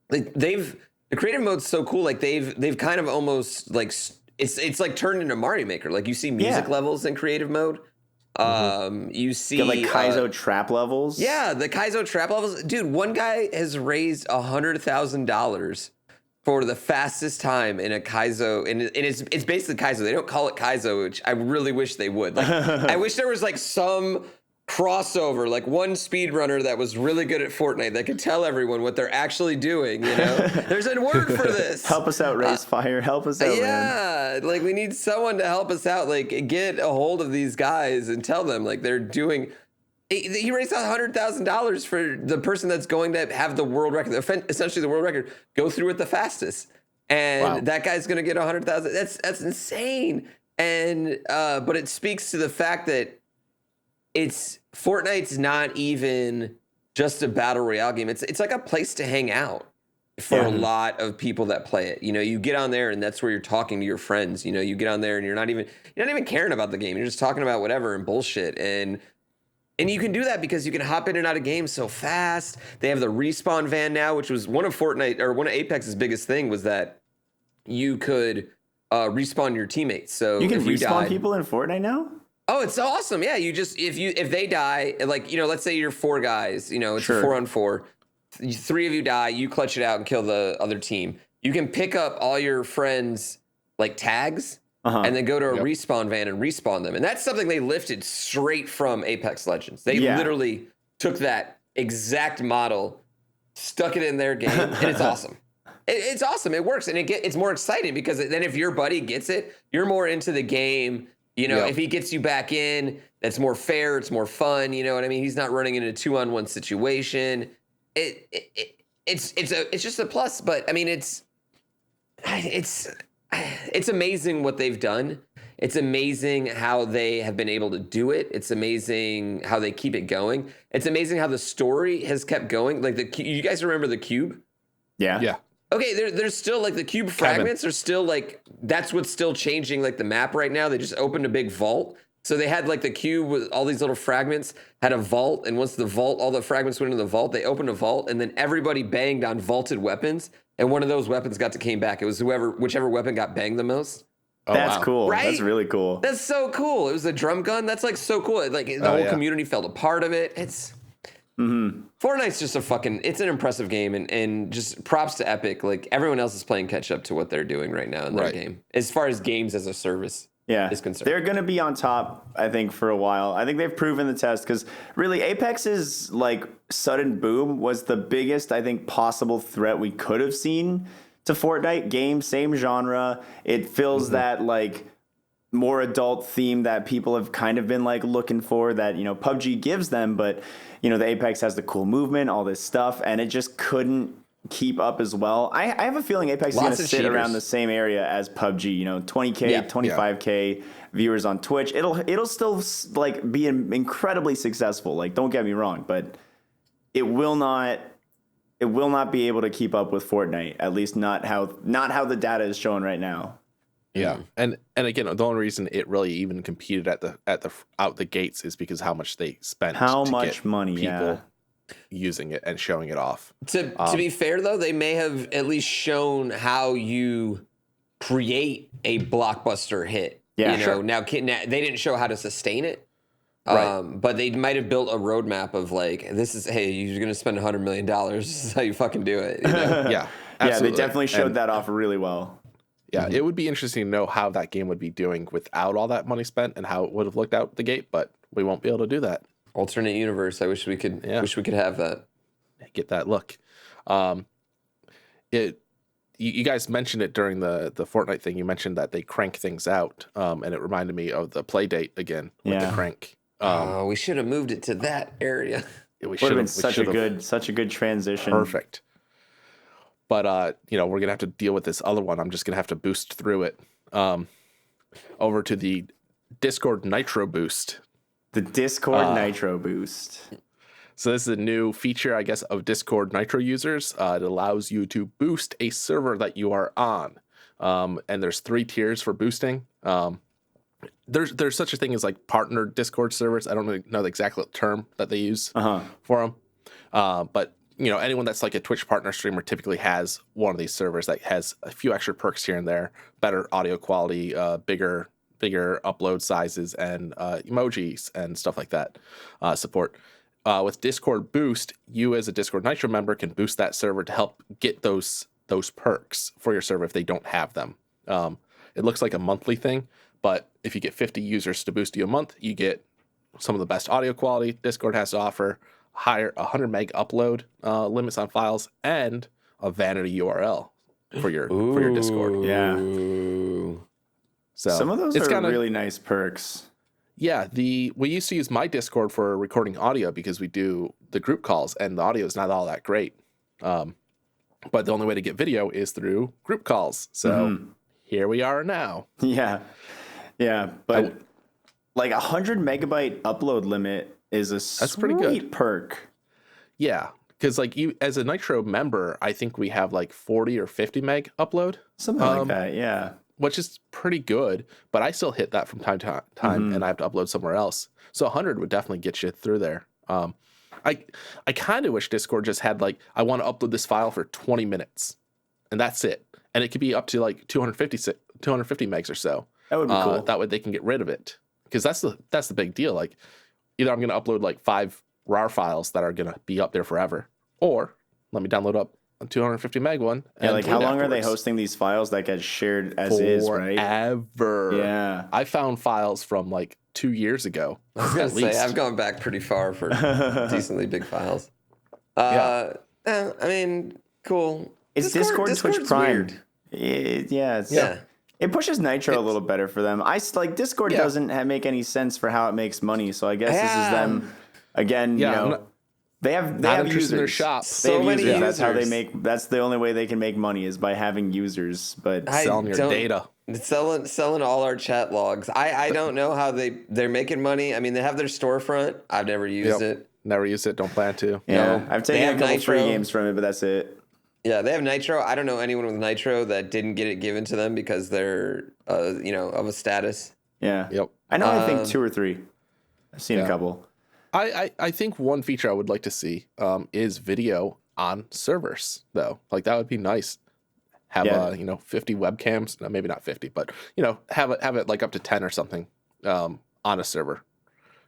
Like the creative mode's so cool. Like they've kind of almost like it's like turned into Mario Maker. Like you see music levels in creative mode. You see like Kaizo trap levels. Yeah, the Kaizo trap levels. Dude, one guy has raised $100,000 for the fastest time in a Kaizo, and it's basically Kaizo. They don't call it Kaizo, which I really wish they would. Like, I wish there was like some crossover, like one speedrunner that was really good at Fortnite that could tell everyone what they're actually doing. There's a word for this. Help us out, Racefire. Help us out, man. Like we need someone to help us out. Like get a hold of these guys and tell them like they're doing. He raised $100,000 for the person that's going to have the world record, essentially the world record, go through it the fastest, and that guy's going to get 100,000. That's insane. And but it speaks to the fact that Fortnite's not even just a battle royale game. It's like a place to hang out for a lot of people that play it. You get on there and that's where you're talking to your friends. You get on there and you're not even caring about the game. You're just talking about whatever and bullshit. And you can do that because you can hop in and out of games so fast. They have the respawn van now, which was one of Apex's biggest thing was that you could respawn your teammates. So you can respawn people in Fortnite now? Oh, it's awesome. Yeah, you just if they die, like, let's say you're 4 guys, it's a 4-on-4. 3 of you die, you clutch it out and kill the other team. You can pick up all your friends' like tags and then go to a respawn van and respawn them. And that's something they lifted straight from Apex Legends. They literally took that exact model, stuck it in their game, and it's awesome. It's awesome. It works, and it's more exciting because then if your buddy gets it, you're more into the game. If he gets you back in, that's more fair. It's more fun. You know what I mean? He's not running into a 2-on-1 situation. It's just a plus. But I mean, it's amazing what they've done. It's amazing how they have been able to do it. It's amazing how they keep it going. It's amazing how the story has kept going. Like you guys remember the cube? Yeah. Yeah. Okay, there's still like the cube fragments are still like, that's what's still changing like the map right now. They just opened a big vault. So they had like the cube with all these little fragments had a vault. And once all the fragments went into the vault, they opened a vault and then everybody banged on vaulted weapons. And one of those weapons came back. It was whichever weapon got banged the most. Oh, that's cool. Right? That's really cool. That's so cool. It was a drum gun. That's like so cool. Like the whole community felt a part of it. Fortnite's just it's an impressive game, and just props to Epic. Like everyone else is playing catch up to what they're doing right now in their game, as far as games as a service is concerned. They're going to be on top, I think, for a while. I think they've proven the test because really Apex's like sudden boom was the biggest, I think, possible threat we could have seen to Fortnite. Game, same genre. It fills that like more adult theme that people have kind of been like looking for that, PUBG gives them, but the Apex has the cool movement, all this stuff, and it just couldn't keep up as well. I have a feeling Apex is going to sit around the same area as PUBG, 20K, 25K viewers on Twitch. It'll still like be incredibly successful. Like, don't get me wrong, but it will not be able to keep up with Fortnite, at least not how the data is showing right now. Yeah, and again, the only reason it really even competed at the out the gates is because how much they spent. How much money? People using it and showing it off. To be fair, though, they may have at least shown how you create a blockbuster hit. Yeah, you know, sure. now they didn't show how to sustain it. Right. But they might have built a roadmap of like, hey, you're going to spend $100 million. This is how you fucking do it. You know? Yeah, Yeah, absolutely. they definitely showed And, that off really well. Yeah, it would be interesting to know how that game would be doing without all that money spent and how it would have looked out the gate, but we won't be able to do that. Alternate universe. I wish we could. Yeah. Wish we could have that. Get that look. You guys mentioned it during the Fortnite thing. You mentioned that they crank things out, and it reminded me of the Playdate again with the crank. We should have moved it to that area. We Would have been such a should've. good transition. Perfect. But we're gonna have to deal with this other one. I'm just gonna have to boost through it. Over to the Discord Nitro boost. The Discord Nitro boost. So this is a new feature, I guess, of Discord Nitro users. It allows you to boost a server that you are on. And there's 3 tiers for boosting. There's such a thing as like partner Discord servers. I don't know the exact term that they use for them. But anyone that's like a Twitch partner streamer typically has one of these servers that has a few extra perks here and there, better audio quality, bigger upload sizes, and emojis and stuff like that support. With Discord Boost, you as a Discord Nitro member can boost that server to help get those perks for your server if they don't have them. It looks like a monthly thing, but if you get 50 users to boost you a month, you get some of the best audio quality Discord has to offer, higher 100 meg upload limits on files, and a vanity URL for your Discord. Yeah. So Some of those it's are really nice perks. Yeah, we used to use my Discord for recording audio because we do the group calls, and the audio is not all that great. But the only way to get video is through group calls. So here we are now. Yeah. But like 100 megabyte upload limit is a pretty good perk. Yeah, because like you as a Nitro member, I think we have like 40 or 50 meg upload. Something like that, yeah. Which is pretty good, but I still hit that from time to time, and I have to upload somewhere else. So 100 would definitely get you through there. I kind of wish Discord just had like, I want to upload this file for 20 minutes, and that's it. And it could be up to like 250 megs or so. That would be cool. That way they can get rid of it, because that's the big deal. Like, either I'm going to upload like 5 RAR files that are going to be up there forever, or let me download up a 250 meg one. Yeah, like how long are they hosting these files that get shared as is, right? Forever. Yeah. I found files from like 2 years ago. I was gonna say I've gone back pretty far for decently big files. I mean, cool. It's Discord Twitch Discord's Prime. weird. Yeah. It pushes Nitro a little better for them. Discord doesn't make any sense for how it makes money, so I guess this is them again. They have users in their shop. They have many users. That's how they users. make. That's the only way they can make money is by having users. But Selling your data. Selling all our chat logs. I don't know how they're making money. I mean, they have their storefront. I've never used it. Never used it. Don't plan to. yeah, I've taken a couple Nitro. free games from it, but that's it. Yeah, they have Nitro. I don't know anyone with Nitro that didn't get it given to them because they're of a status. Yeah. Yep. I know. I think 2 or 3. I've seen a couple. I think one feature I would like to see is video on servers, though. Like, that would be nice. Have 50 webcams, maybe not 50, but have it like up to 10 or something on a server.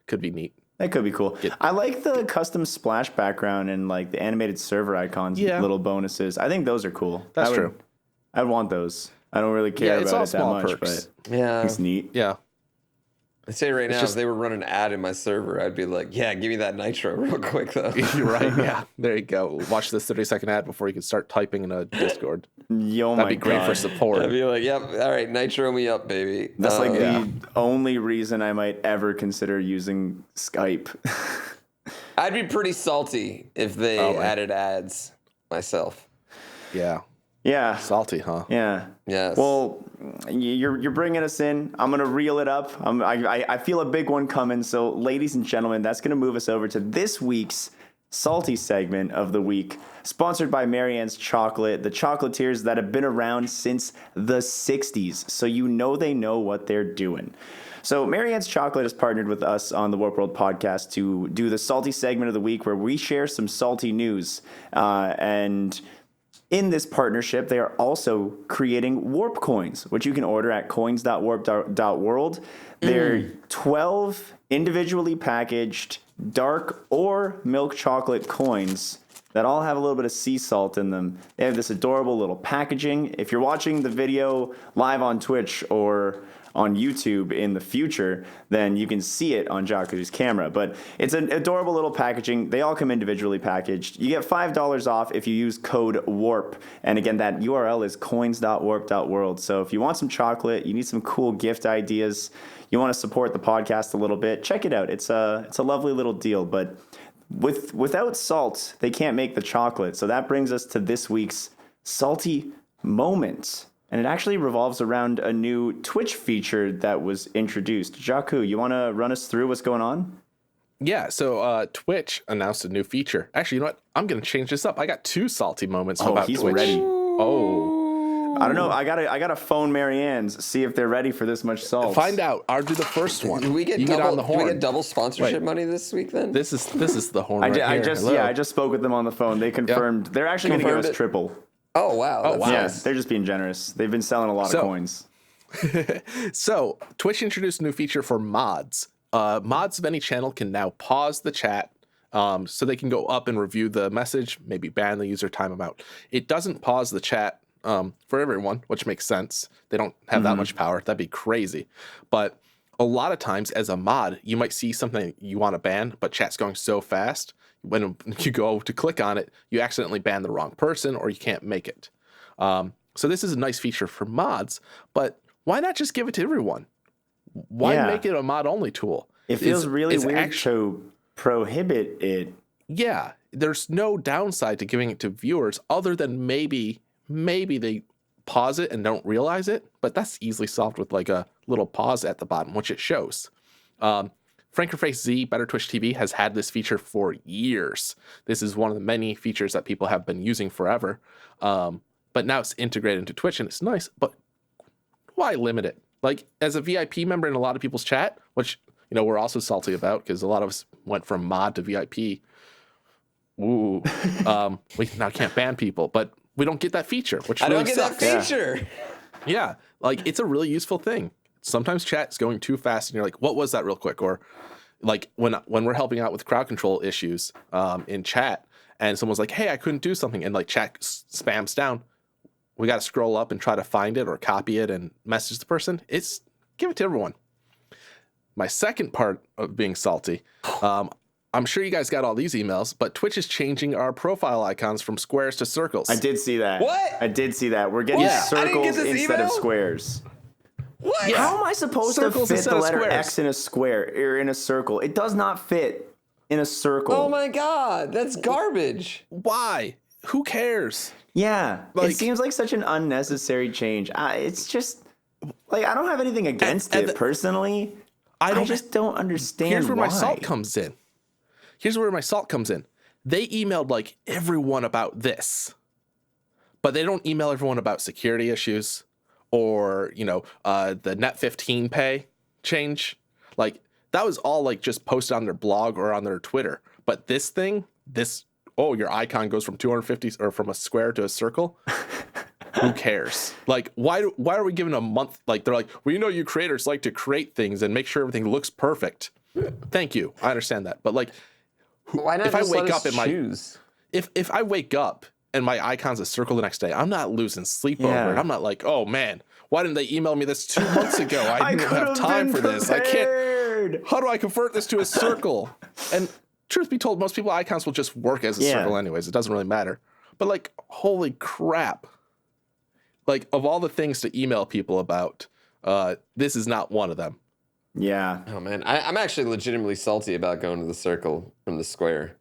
Could be neat. That could be cool. I like the custom splash background and like the animated server icons, little bonuses. I think those are cool. That's true. I'd want those. I don't really care it's about all it that small much, perks. but Yeah, it's neat. Yeah. I say right now, if they were running an ad in my server, I'd be like, yeah, give me that Nitro real quick though. You're right. Yeah. There you go. Watch this 30-second ad before you can start typing in a Discord. That'd be great for support. I'd be like, yep, all right, Nitro me up, baby. That's the only reason I might ever consider using Skype. I'd be pretty salty if they added ads myself. Yeah. Yeah. Salty, huh? Yeah. Yes. Well, you're bringing us in. I'm gonna reel it up. I feel a big one coming. So, ladies and gentlemen, that's gonna move us over to this week's salty segment of the week, sponsored by Marianne's Chocolate, the chocolatiers that have been around since the 60s. So they know what they're doing. So Marianne's Chocolate has partnered with us on the Warp World podcast to do the salty segment of the week where we share some salty news. And in this partnership, they are also creating Warp coins, which you can order at coins.warp.world. They're 12 individually packaged dark or milk chocolate coins that all have a little bit of sea salt in them. They have this adorable little packaging. If you're watching the video live on Twitch or on YouTube in the future, then you can see it on Jaku's camera. But it's an adorable little packaging. They all come individually packaged. You get $5 off if you use code WARP. And again, that URL is coins.warp.world. So if you want some chocolate, you need some cool gift ideas, you want to support the podcast a little bit, check it out. It's a lovely little deal. But without salt, they can't make the chocolate. So that brings us to this week's salty moment. And it actually revolves around a new Twitch feature that was introduced. Jaku, you want to run us through what's going on? Yeah, so Twitch announced a new feature. Actually, you know what? I'm going to change this up. I got 2 salty moments about he's Twitch. ready. Oh. I don't know. I gotta phone Marianne's, see if they're ready for this much salt. Find out. I'll do the first one. Do we get You double? get on the Do we horn. get double sponsorship money this week? Then This is the horn I right here. Hello. I just spoke with them on the phone. They confirmed they're actually going to give Confirmed us it. triple. Oh wow! Oh, That's wow. Yeah, nice. they're just being generous. They've been selling a lot of coins. So Twitch introduced a new feature for mods. Mods of any channel can now pause the chat so they can go up and review the message, maybe ban the user time amount. It doesn't pause the chat for everyone, which makes sense. They don't have that much power. That'd be crazy. But a lot of times as a mod, you might see something you want to ban, but chat's going so fast. When you go to click on it, you accidentally ban the wrong person or you can't make it. So this is a nice feature for mods, but why not just give it to everyone? Why make it a mod-only tool? It feels really weird to prohibit it. Yeah, there's no downside to giving it to viewers other than maybe they pause it and don't realize it, but that's easily solved with like a little pause at the bottom, which it shows. FaZe, Better Twitch TV, has had this feature for years. This is one of the many features that people have been using forever. But now it's integrated into Twitch and it's nice, but why limit it? Like as a VIP member in a lot of people's chat, which, you know, we're also salty about because a lot of us went from mod to VIP. Ooh, we now can't ban people, but we don't get that feature, which I really don't get sucks. that feature. Yeah, like it's a really useful thing. Sometimes chat's going too fast and you're like, what was that real quick? Or like when we're helping out with crowd control issues in chat and someone's like, hey, I couldn't do something. And like chat spams down. We got to scroll up and try to find it or copy it and message the person. Give it to everyone. My second part of being salty, I'm sure you guys got all these emails, but Twitch is changing our profile icons from squares to circles. I did see that. What? I did see that. We're getting I didn't circles get this instead email? of squares. What? Yeah. How am I supposed Circles to fit instead the of letter squares. X in a square or in a circle? It does not fit in a circle. Oh my god, that's garbage. Why? Who cares? Yeah, Like- it seems like such an unnecessary change. It's just like I don't have anything against and it personally. I just don't understand. Here's where why. my salt comes in. They emailed like everyone about this, but they don't email everyone about security issues or, you know, the net 15 pay change. Like that was all like just posted on their blog or on their Twitter. But this thing, your icon goes from 250 or from a square to a circle. Who cares? Like, why are we giving a month? Like, they're like, well, you know, you creators like to create things and make sure everything looks perfect. Thank you. I understand that. But like, Why not if I just wake let up us and my choose? if I wake up and my icon's a circle the next day, I'm not losing sleep Yeah. over it. I'm not like, oh man, why didn't they email me this 2 months ago? I didn't could have time been for this. I can't. prepared. How do I convert this to a circle? And truth be told, most people icons will just work as a circle anyways. It doesn't really matter. But like, holy crap. Like, of all the things to email people about, this is not one of them. Yeah. Oh man, I'm actually legitimately salty about going to the circle from the square.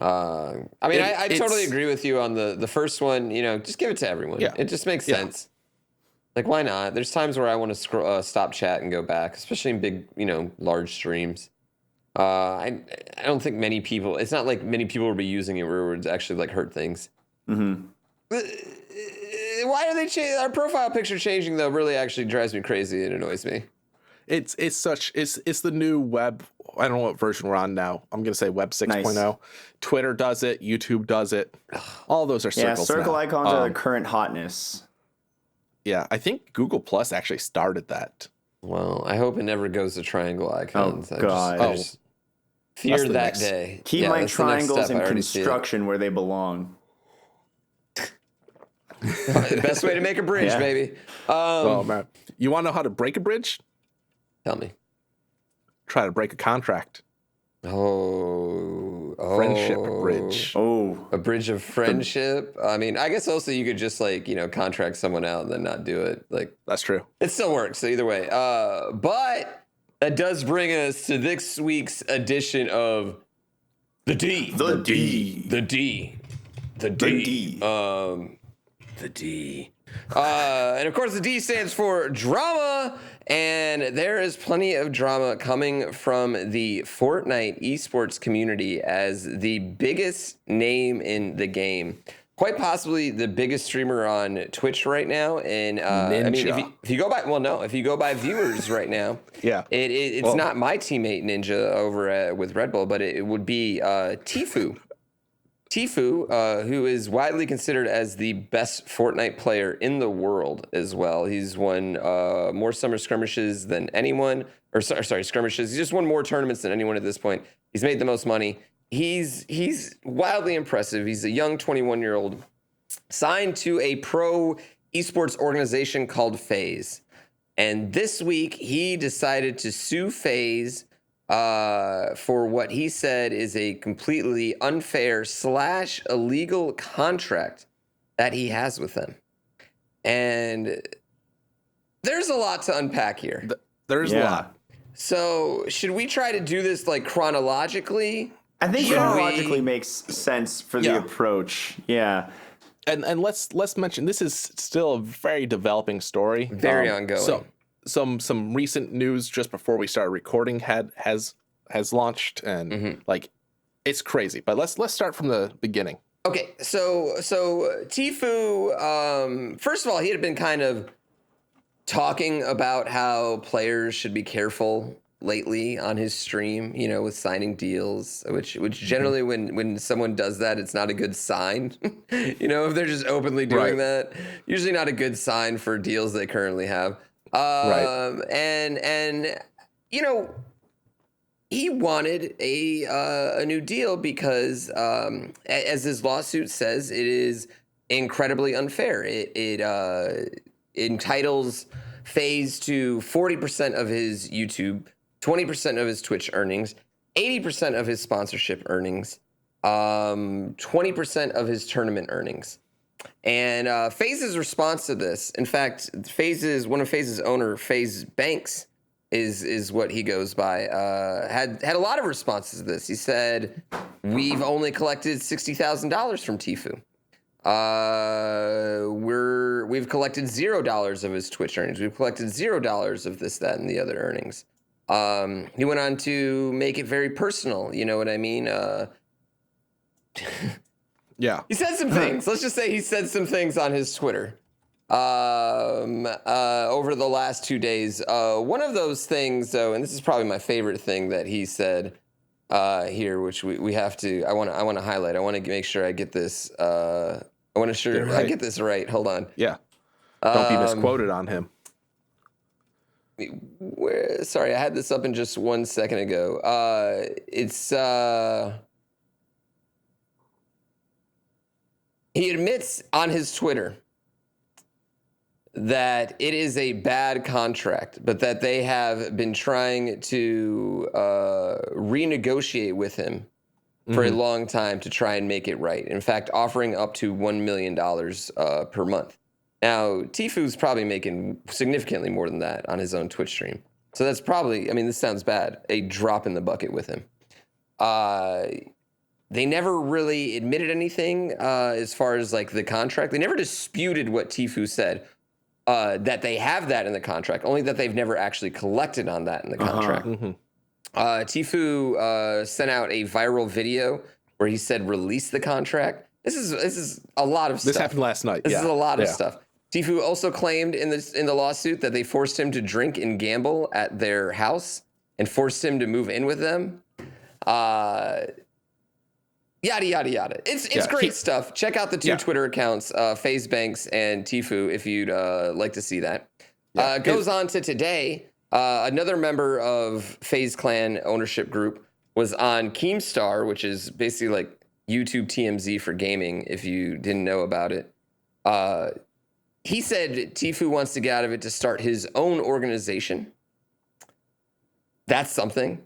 I mean, I totally it's- agree with you on the first one. You know, just give it to everyone. Yeah. It just makes Yeah. sense. Like, why not? There's times where I want to stop chat and go back, especially in big, large streams. I don't think many people. It's not like many people will be using it where it would actually like hurt things. Mm-hmm. Why are they changing our profile picture changing though? Really, actually drives me crazy. It annoys me. It's the new web. I don't know what version we're on now. I'm gonna say web 6.0. Nice. Twitter does it. YouTube does it. All those are circles. Yeah, circle now. icons are the current hotness. Yeah, I think Google Plus actually started that. Well, I hope it never goes to triangle icons. Oh, God. I just fear That's the that next- day. Keep Yeah, my that's the next triangles step. I in already see it. construction where they belong. Best way to make a bridge, Yeah. baby. Oh man, you want to know how to break a bridge? Tell me. Try to break a contract. Friendship bridge. Oh, A bridge of friendship. I mean, I guess also you could just like, contract someone out and then not do it. Like, That's true. it still works. So either way. But that does bring us to this week's edition of the D. the D. The D. The D. The D. The D. And of course, the D stands for drama. And there is plenty of drama coming from the Fortnite esports community as the biggest name in the game. Quite possibly the biggest streamer on Twitch right now. And I mean, if you go by, if you go by viewers right now, Yeah. it's not my teammate Ninja over with Red Bull, but it would be Tfue. Tfue, who is widely considered as the best Fortnite player in the world as well. He's won more summer skirmishes than anyone, or sorry, skirmishes. He's just won more tournaments than anyone at this point. He's made the most money. He's wildly impressive. He's a young 21-year-old signed to a pro esports organization called FaZe. And this week, he decided to sue FaZe for what he said is a completely unfair / illegal contract that he has with them. And there's a lot to unpack here. There's a lot. So should we try to do this like chronologically? I think Should chronologically we- makes sense for the approach. Yeah. And let's mention this is still a very developing story. Very ongoing. So some recent news just before we started recording has launched and like it's crazy. But let's start from the beginning. Okay, so Tfue, first of all, he had been kind of talking about how players should be careful lately on his stream, with signing deals, which generally when someone does that, it's not a good sign. If they're just openly doing that, usually not a good sign for deals they currently have. And he wanted a new deal because, as his lawsuit says, it is incredibly unfair. It entitles FaZe to 40% of his YouTube, 20% of his Twitch earnings, 80% of his sponsorship earnings, 20% of his tournament earnings. And FaZe's response to this, in fact, one of FaZe's owner, FaZe Banks, is what he goes by, had a lot of responses to this. He said, "We've only collected $60,000 from Tfue. We've collected $0 of his Twitch earnings. We've collected $0 of this, that, and the other earnings." He went on to make it very personal. You know what I mean? Yeah. He said some things. Let's just say he said some things on his Twitter over the last 2 days. One of those things, though, and this is probably my favorite thing that he said here, which we have to. I want to highlight. I want to make sure I get this. I get this right. Hold on. Yeah. Don't be misquoted on him. Sorry, I had this up in just 1 second ago. He admits on his Twitter that it is a bad contract, but that they have been trying to renegotiate with him for a long time to try and make it right. In fact, offering up to $1 million per month. Now, Tfue's probably making significantly more than that on his own Twitch stream. So that's probably, this sounds bad, a drop in the bucket with him. They never really admitted anything as far as like the contract. They never disputed what Tfue said, that they have that in the contract, only that they've never actually collected on that in the contract. Tfue sent out a viral video where he said release the contract. This is a lot of stuff. This happened last night. This is a lot of stuff. Tfue also claimed in the lawsuit that they forced him to drink and gamble at their house and forced him to move in with them. Yada yada yada. It's great stuff. Check out the two Twitter accounts, FaZe Banks and Tfue, if you'd like to see that. Goes on to today. Another member of FaZe Clan ownership group was on Keemstar, which is basically like YouTube TMZ for gaming, if you didn't know about it. He said Tfue wants to get out of it to start his own organization. That's something.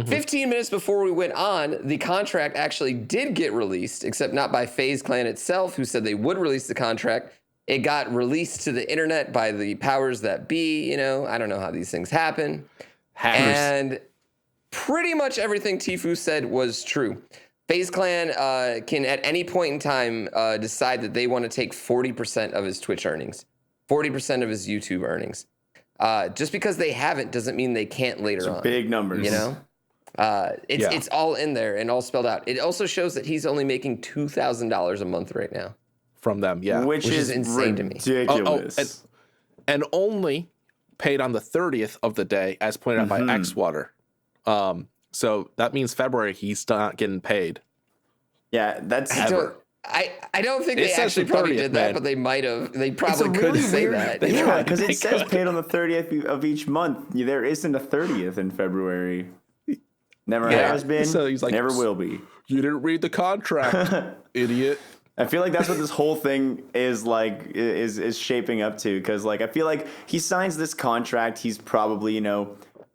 15 minutes before we went on, the contract actually did get released, except not by FaZe Clan itself, who said they would release the contract. It got released to the internet by the powers that be. I don't know how these things happen. Hackers. And pretty much everything Tfue said was true. FaZe Clan can at any point in time decide that they want to take 40% of his Twitch earnings, 40% of his YouTube earnings. Just because they haven't doesn't mean they can't later on. Big numbers. It's all in there and all spelled out. It also shows that he's only making $2,000 a month right now from them, which is insane to me. Ridiculous. And only paid on the 30th of the day, as pointed out by Xwater. So that means February he's not getting paid. Yeah, that's ever. I don't think they actually probably did that, but they might have. They probably could say that. Yeah, because it says paid on the 30th of each month. There isn't a 30th in February. Never has been. So he's like, never will be. You didn't read the contract, idiot. I feel like that's what this whole thing is like is shaping up to, because like I feel like he signs this contract, he's probably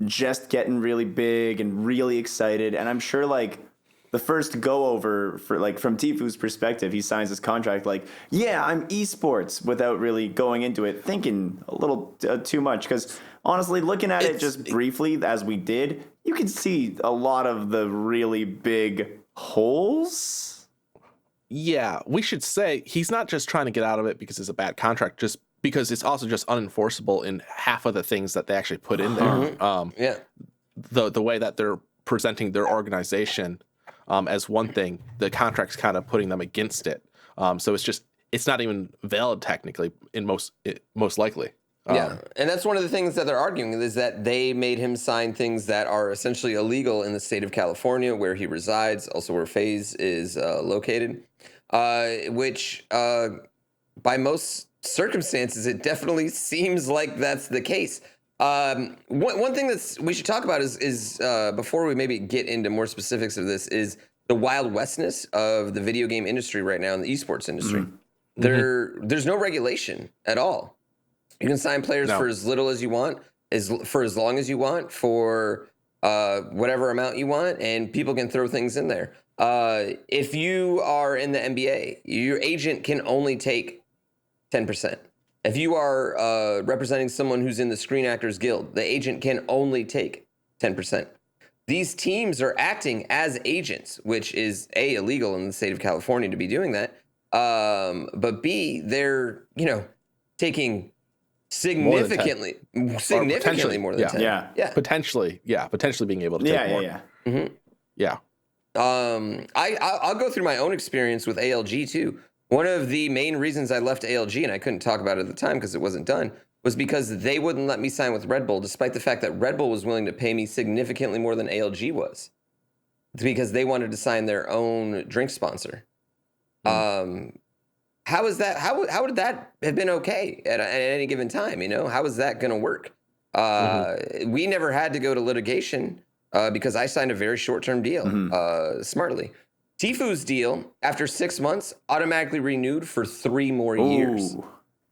just getting really big and really excited, and I'm sure like the first go over for like from Tfue's perspective, he signs this contract like, yeah, I'm eSports, without really going into it, thinking a little too much, because honestly, looking at it just briefly as we did, you can see a lot of the really big holes. Yeah, we should say he's not just trying to get out of it because it's a bad contract, just because it's also just unenforceable in half of the things that they actually put in there. The way that they're presenting their organization as one thing, the contract's kind of putting them against it. So it's not even valid technically in most likely. And that's one of the things that they're arguing, is that they made him sign things that are essentially illegal in the state of California, where he resides, also where FaZe is located, which by most circumstances, it definitely seems like that's the case. One thing we should talk about is before we maybe get into more specifics of this, is the Wild Westness of the video game industry right now, in the esports industry. There's no regulation at all. You can sign players for as little as you want, for as long as you want, for whatever amount you want, and people can throw things in there. If you are in the NBA, your agent can only take 10%. If you are representing someone who's in the Screen Actors Guild, the agent can only take 10%. These teams are acting as agents, which is A, illegal in the state of California to be doing that, but B, they're taking potentially more than 10. Yeah. Potentially being able to take more. I'll go through my own experience with ALG too. One of the main reasons I left ALG, and I couldn't talk about it at the time because it wasn't done, was because they wouldn't let me sign with Red Bull, despite the fact that Red Bull was willing to pay me significantly more than ALG was. It's because they wanted to sign their own drink sponsor. How is that? How would that have been okay at any given time? How is that going to work? We never had to go to litigation because I signed a very short-term deal smartly. Tfue's deal, after 6 months, automatically renewed for 3 more years.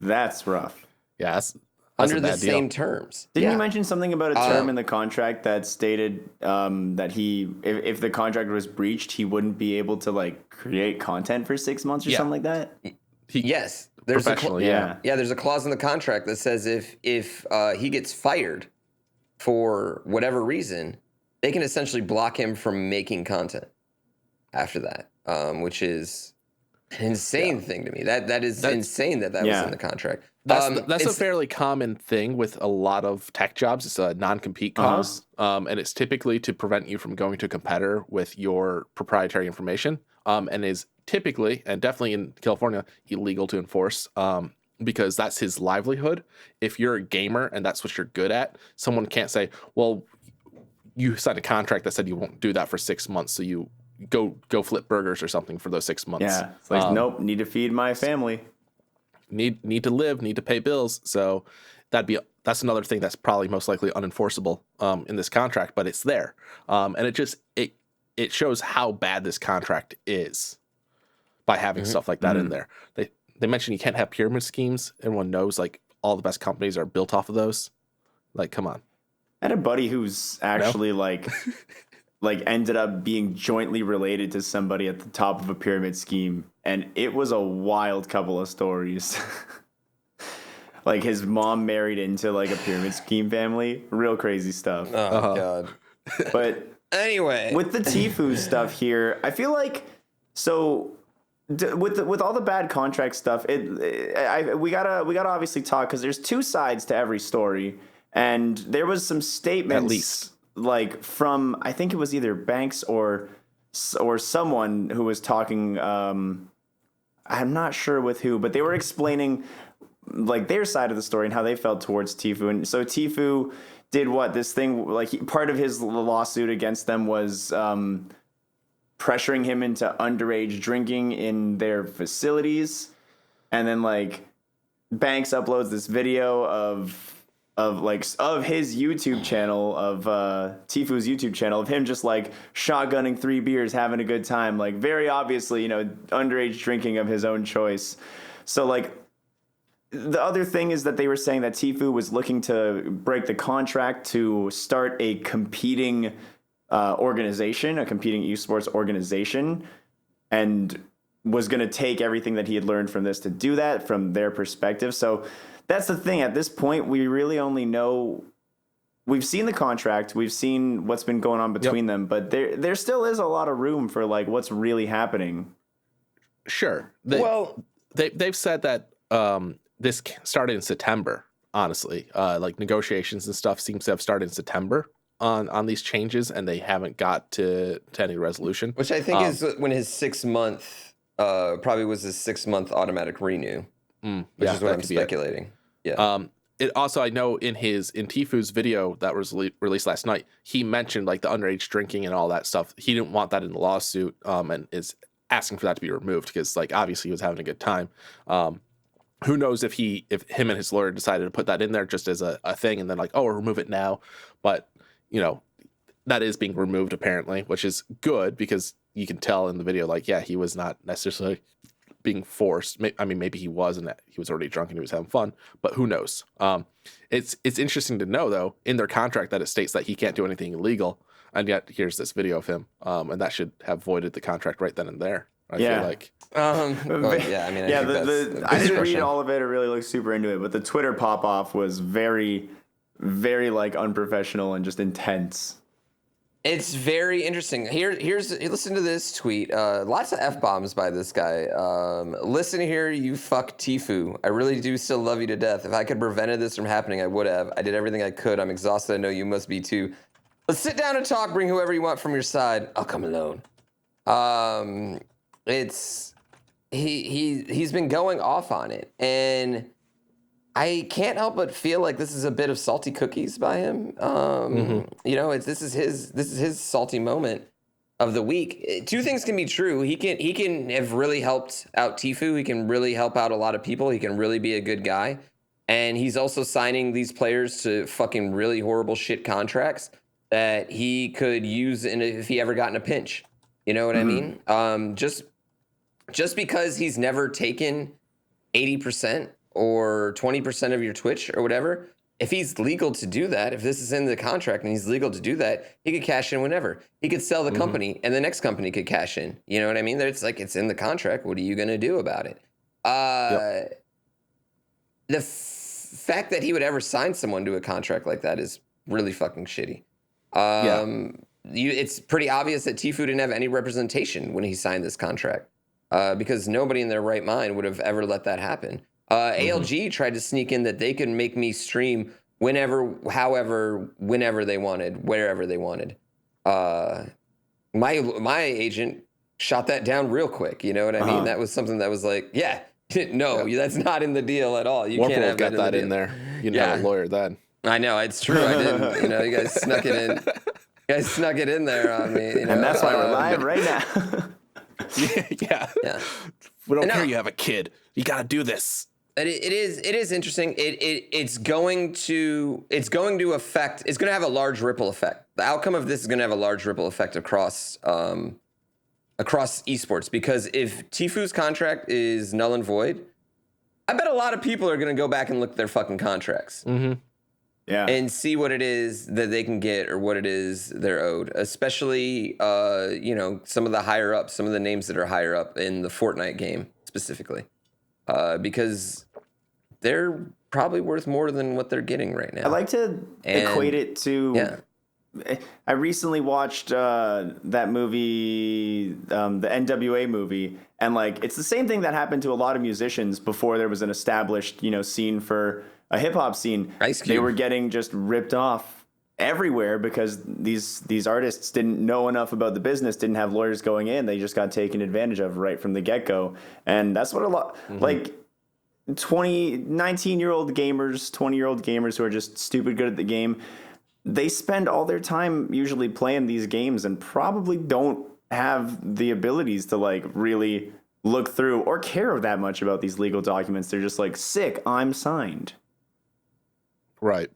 That's rough. Yeah, that's under the same terms. Didn't you mention something about a term in the contract that stated that if the contract was breached, he wouldn't be able to create content for 6 months or something like that? Yes, there's there's a clause in the contract that says if he gets fired for whatever reason, they can essentially block him from making content after that, which is an insane thing to me. That's insane that was in the contract. That's a fairly common thing with a lot of tech jobs. It's a non-compete clause, and it's typically to prevent you from going to a competitor with your proprietary information, and is typically, and definitely in California, illegal to enforce. because that's his livelihood. If you're a gamer and that's what you're good at, someone can't say, well, you signed a contract that said you won't do that for 6 months, so you go flip burgers or something for those 6 months. Yeah, it's like, nope, need to feed my family. Need to live, need to pay bills. So that's another thing that's probably most likely unenforceable in this contract, but it's there. And it shows how bad this contract is by having stuff like that in there. They mentioned you can't have pyramid schemes. Everyone knows like all the best companies are built off of those. Like, come on. I had a buddy who's actually like ended up being jointly related to somebody at the top of a pyramid scheme, and it was a wild couple of stories. Like his mom married into like a pyramid scheme family. Real crazy stuff. Oh God. But anyway, with the Tfue stuff here, I feel like with all the bad contract stuff, we gotta obviously talk, because there's two sides to every story, and there was some statements at least like from, I think it was either Banks or someone who was talking. I'm not sure with who, but they were explaining like their side of the story and how they felt towards Tfue. And so Tfue did this thing, like part of his lawsuit against them was pressuring him into underage drinking in their facilities. And then like Banks uploads this video of his YouTube channel, of Tfue's YouTube channel, of him just like shotgunning 3 beers, having a good time, like very obviously, underage drinking of his own choice. So like the other thing is that they were saying that Tfue was looking to break the contract to start a competing organization, a competing esports organization, and was going to take everything that he had learned from this to do that from their perspective. So that's the thing. At this point, we really only know, we've seen the contract, we've seen what's been going on between them, but there still is a lot of room for like what's really happening. Sure. They've said that this started in September, honestly. Like negotiations and stuff seems to have started in September on these changes, and they haven't got to any resolution. Which I think is when his 6 month probably was his 6 month automatic renew. Which is what I'm speculating. Yeah. It also, I know in Tfue's video that was released last night, he mentioned like the underage drinking and all that stuff. He didn't want that in the lawsuit, and is asking for that to be removed because like obviously he was having a good time. Who knows if him and his lawyer decided to put that in there just as a thing, and then like, oh, we'll remove it now. But that is being removed apparently, which is good because you can tell in the video, like, yeah, he was not necessarily being forced. I mean, maybe he was, and he was already drunk and he was having fun, but who knows? It's interesting to know though in their contract that it states that he can't do anything illegal, and yet here's this video of him, and that should have voided the contract right then and there. I feel like. I didn't read all of it or really look super into it, but the Twitter pop off was very, very like unprofessional and just intense. It's very interesting. Here's listen to this tweet. Lots of F-bombs by this guy. Listen here, you fuck Tfue. I really do still love you to death. If I could have prevented this from happening, I would have. I did everything I could. I'm exhausted. I know you must be too. Let's sit down and talk. Bring whoever you want from your side. I'll come alone. He's been going off on it, and I can't help but feel like this is a bit of salty cookies by him. This is his salty moment of the week. Two things can be true. He can have really helped out Tfue. He can really help out a lot of people. He can really be a good guy, and he's also signing these players to fucking really horrible shit contracts that he could use if he ever got in a pinch. You know what I mean? Just because he's never taken 80% or 20% of your Twitch or whatever, if he's legal to do that, if this is in the contract and he's legal to do that, he could cash in whenever. He could sell the company and the next company could cash in. You know what I mean? It's like, it's in the contract. What are you going to do about it? The fact that he would ever sign someone to a contract like that is really fucking shitty. It's pretty obvious that Tfue didn't have any representation when he signed this contract, because nobody in their right mind would have ever let that happen. ALG tried to sneak in that they could make me stream whenever, however, whenever they wanted, wherever they wanted. My agent shot that down real quick. You know what I mean? That was something that was like, yeah, No, that's not in the deal at all. You Warp can't World have got that in the there. You know, Yeah. a lawyer then. I know, it's true. I didn't. You guys snuck it in. You guys snuck it in there on me. And that's why we're live right now. Yeah. Yeah. We don't No. care you have a kid. You got to do this. It is interesting. It's going to affect. It's going to have a large ripple effect. The outcome of this is going to have a large ripple effect across esports, because if Tfue's contract is null and void, I bet a lot of people are going to go back and look at their fucking contracts. Mm-hmm. Yeah. And see what it is that they can get or what it is they're owed, especially, some of the higher ups, some of the names that are higher up in the Fortnite game specifically, because they're probably worth more than what they're getting right now. I like to equate it to. Yeah. I recently watched that movie, the NWA movie, and it's the same thing that happened to a lot of musicians before there was an established, scene for a hip hop scene. Ice Cube. They were getting just ripped off everywhere because these artists didn't know enough about the business, didn't have lawyers going in. They just got taken advantage of right from the get go, and that's what a lot 19-year-old gamers, 20-year-old gamers who are just stupid good at the game. They spend all their time usually playing these games and probably don't have the abilities to really look through or care that much about these legal documents. They're just sick, I'm signed. Right.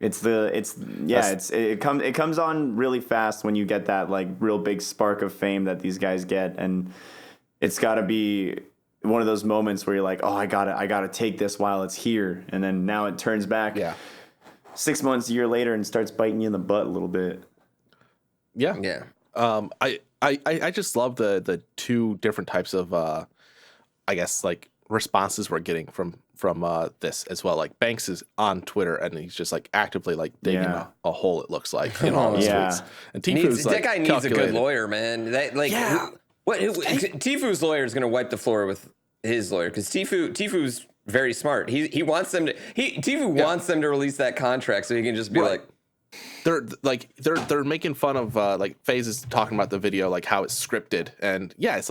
It comes on really fast when you get that real big spark of fame that these guys get, and it's got to be one of those moments where you're like, oh, I gotta take this while it's here, and then now it turns back. Yeah. 6 months, a year later, and starts biting you in the butt a little bit. Yeah. Yeah. I just love the two different types of responses we're getting from this as well. Banks is on Twitter and he's just actively digging a hole, it looks like, in all his tweets. And Tfue's that guy needs calculated. a good lawyer, man. Tfue's lawyer is going to wipe the floor with his lawyer, because Tfue's very smart. He wants them to wants them to release that contract so he can just be they're making fun of FaZe is talking about the video, how it's scripted, and it's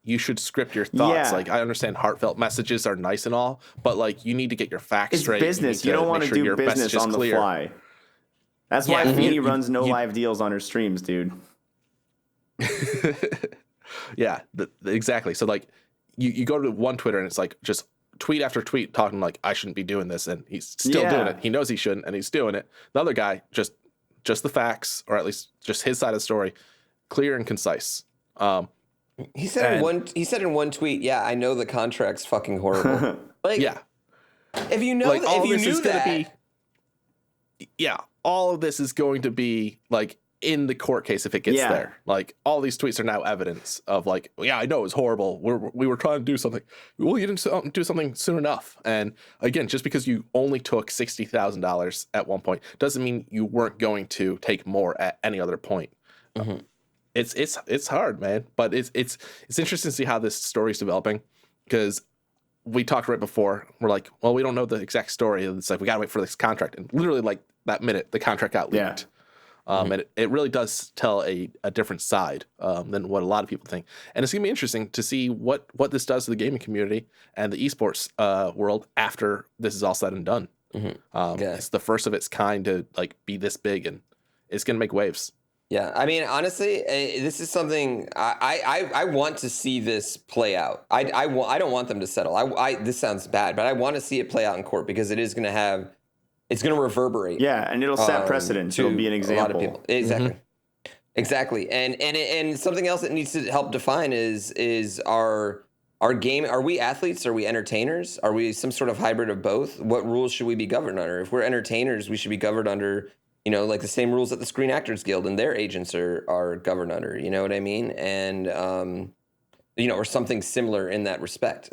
you should script your thoughts. Yeah. I understand heartfelt messages are nice and all, but you need to get your facts It's straight. business. You don't want to do business on the fly. That's why Feeny runs no live deals on her streams, dude. Yeah, exactly. So you go to one Twitter and it's just tweet after tweet talking I shouldn't be doing this, and he's still doing it. He knows he shouldn't, and he's doing it. The other guy just the facts, or at least just his side of the story, clear and concise. He said in one tweet, "Yeah, I know the contract's fucking horrible." If you know, if you knew that, all of this is going to be in the court case if it gets there. All these tweets are now evidence of I know it was horrible. We were trying to do something. Well, you didn't do something soon enough. And again, just because you only took $60,000 at one point doesn't mean you weren't going to take more at any other point. Mm-hmm. It's hard, man. But it's interesting to see how this story is developing, because we talked right before. We're well, we don't know the exact story. It's we gotta wait for this contract, and literally that minute the contract got leaked. And it really does tell a different side than what a lot of people think. And it's going to be interesting to see what this does to the gaming community and the esports world after this is all said and done. Mm-hmm. It's the first of its kind to be this big, and it's going to make waves. Yeah, I mean, honestly, this is something I want to see this play out. I don't want them to settle. This sounds bad, but I want to see it play out in court, because it is going to have. It's going to reverberate. Yeah, and it'll set precedent. It'll be an example. A lot of people. Exactly. Mm-hmm. Exactly. And something else that needs to help define is our game. Are we athletes? Are we entertainers? Are we some sort of hybrid of both? What rules should we be governed under? If we're entertainers, we should be governed under, the same rules that the Screen Actors Guild and their agents are governed under. You know what I mean? And or something similar in that respect.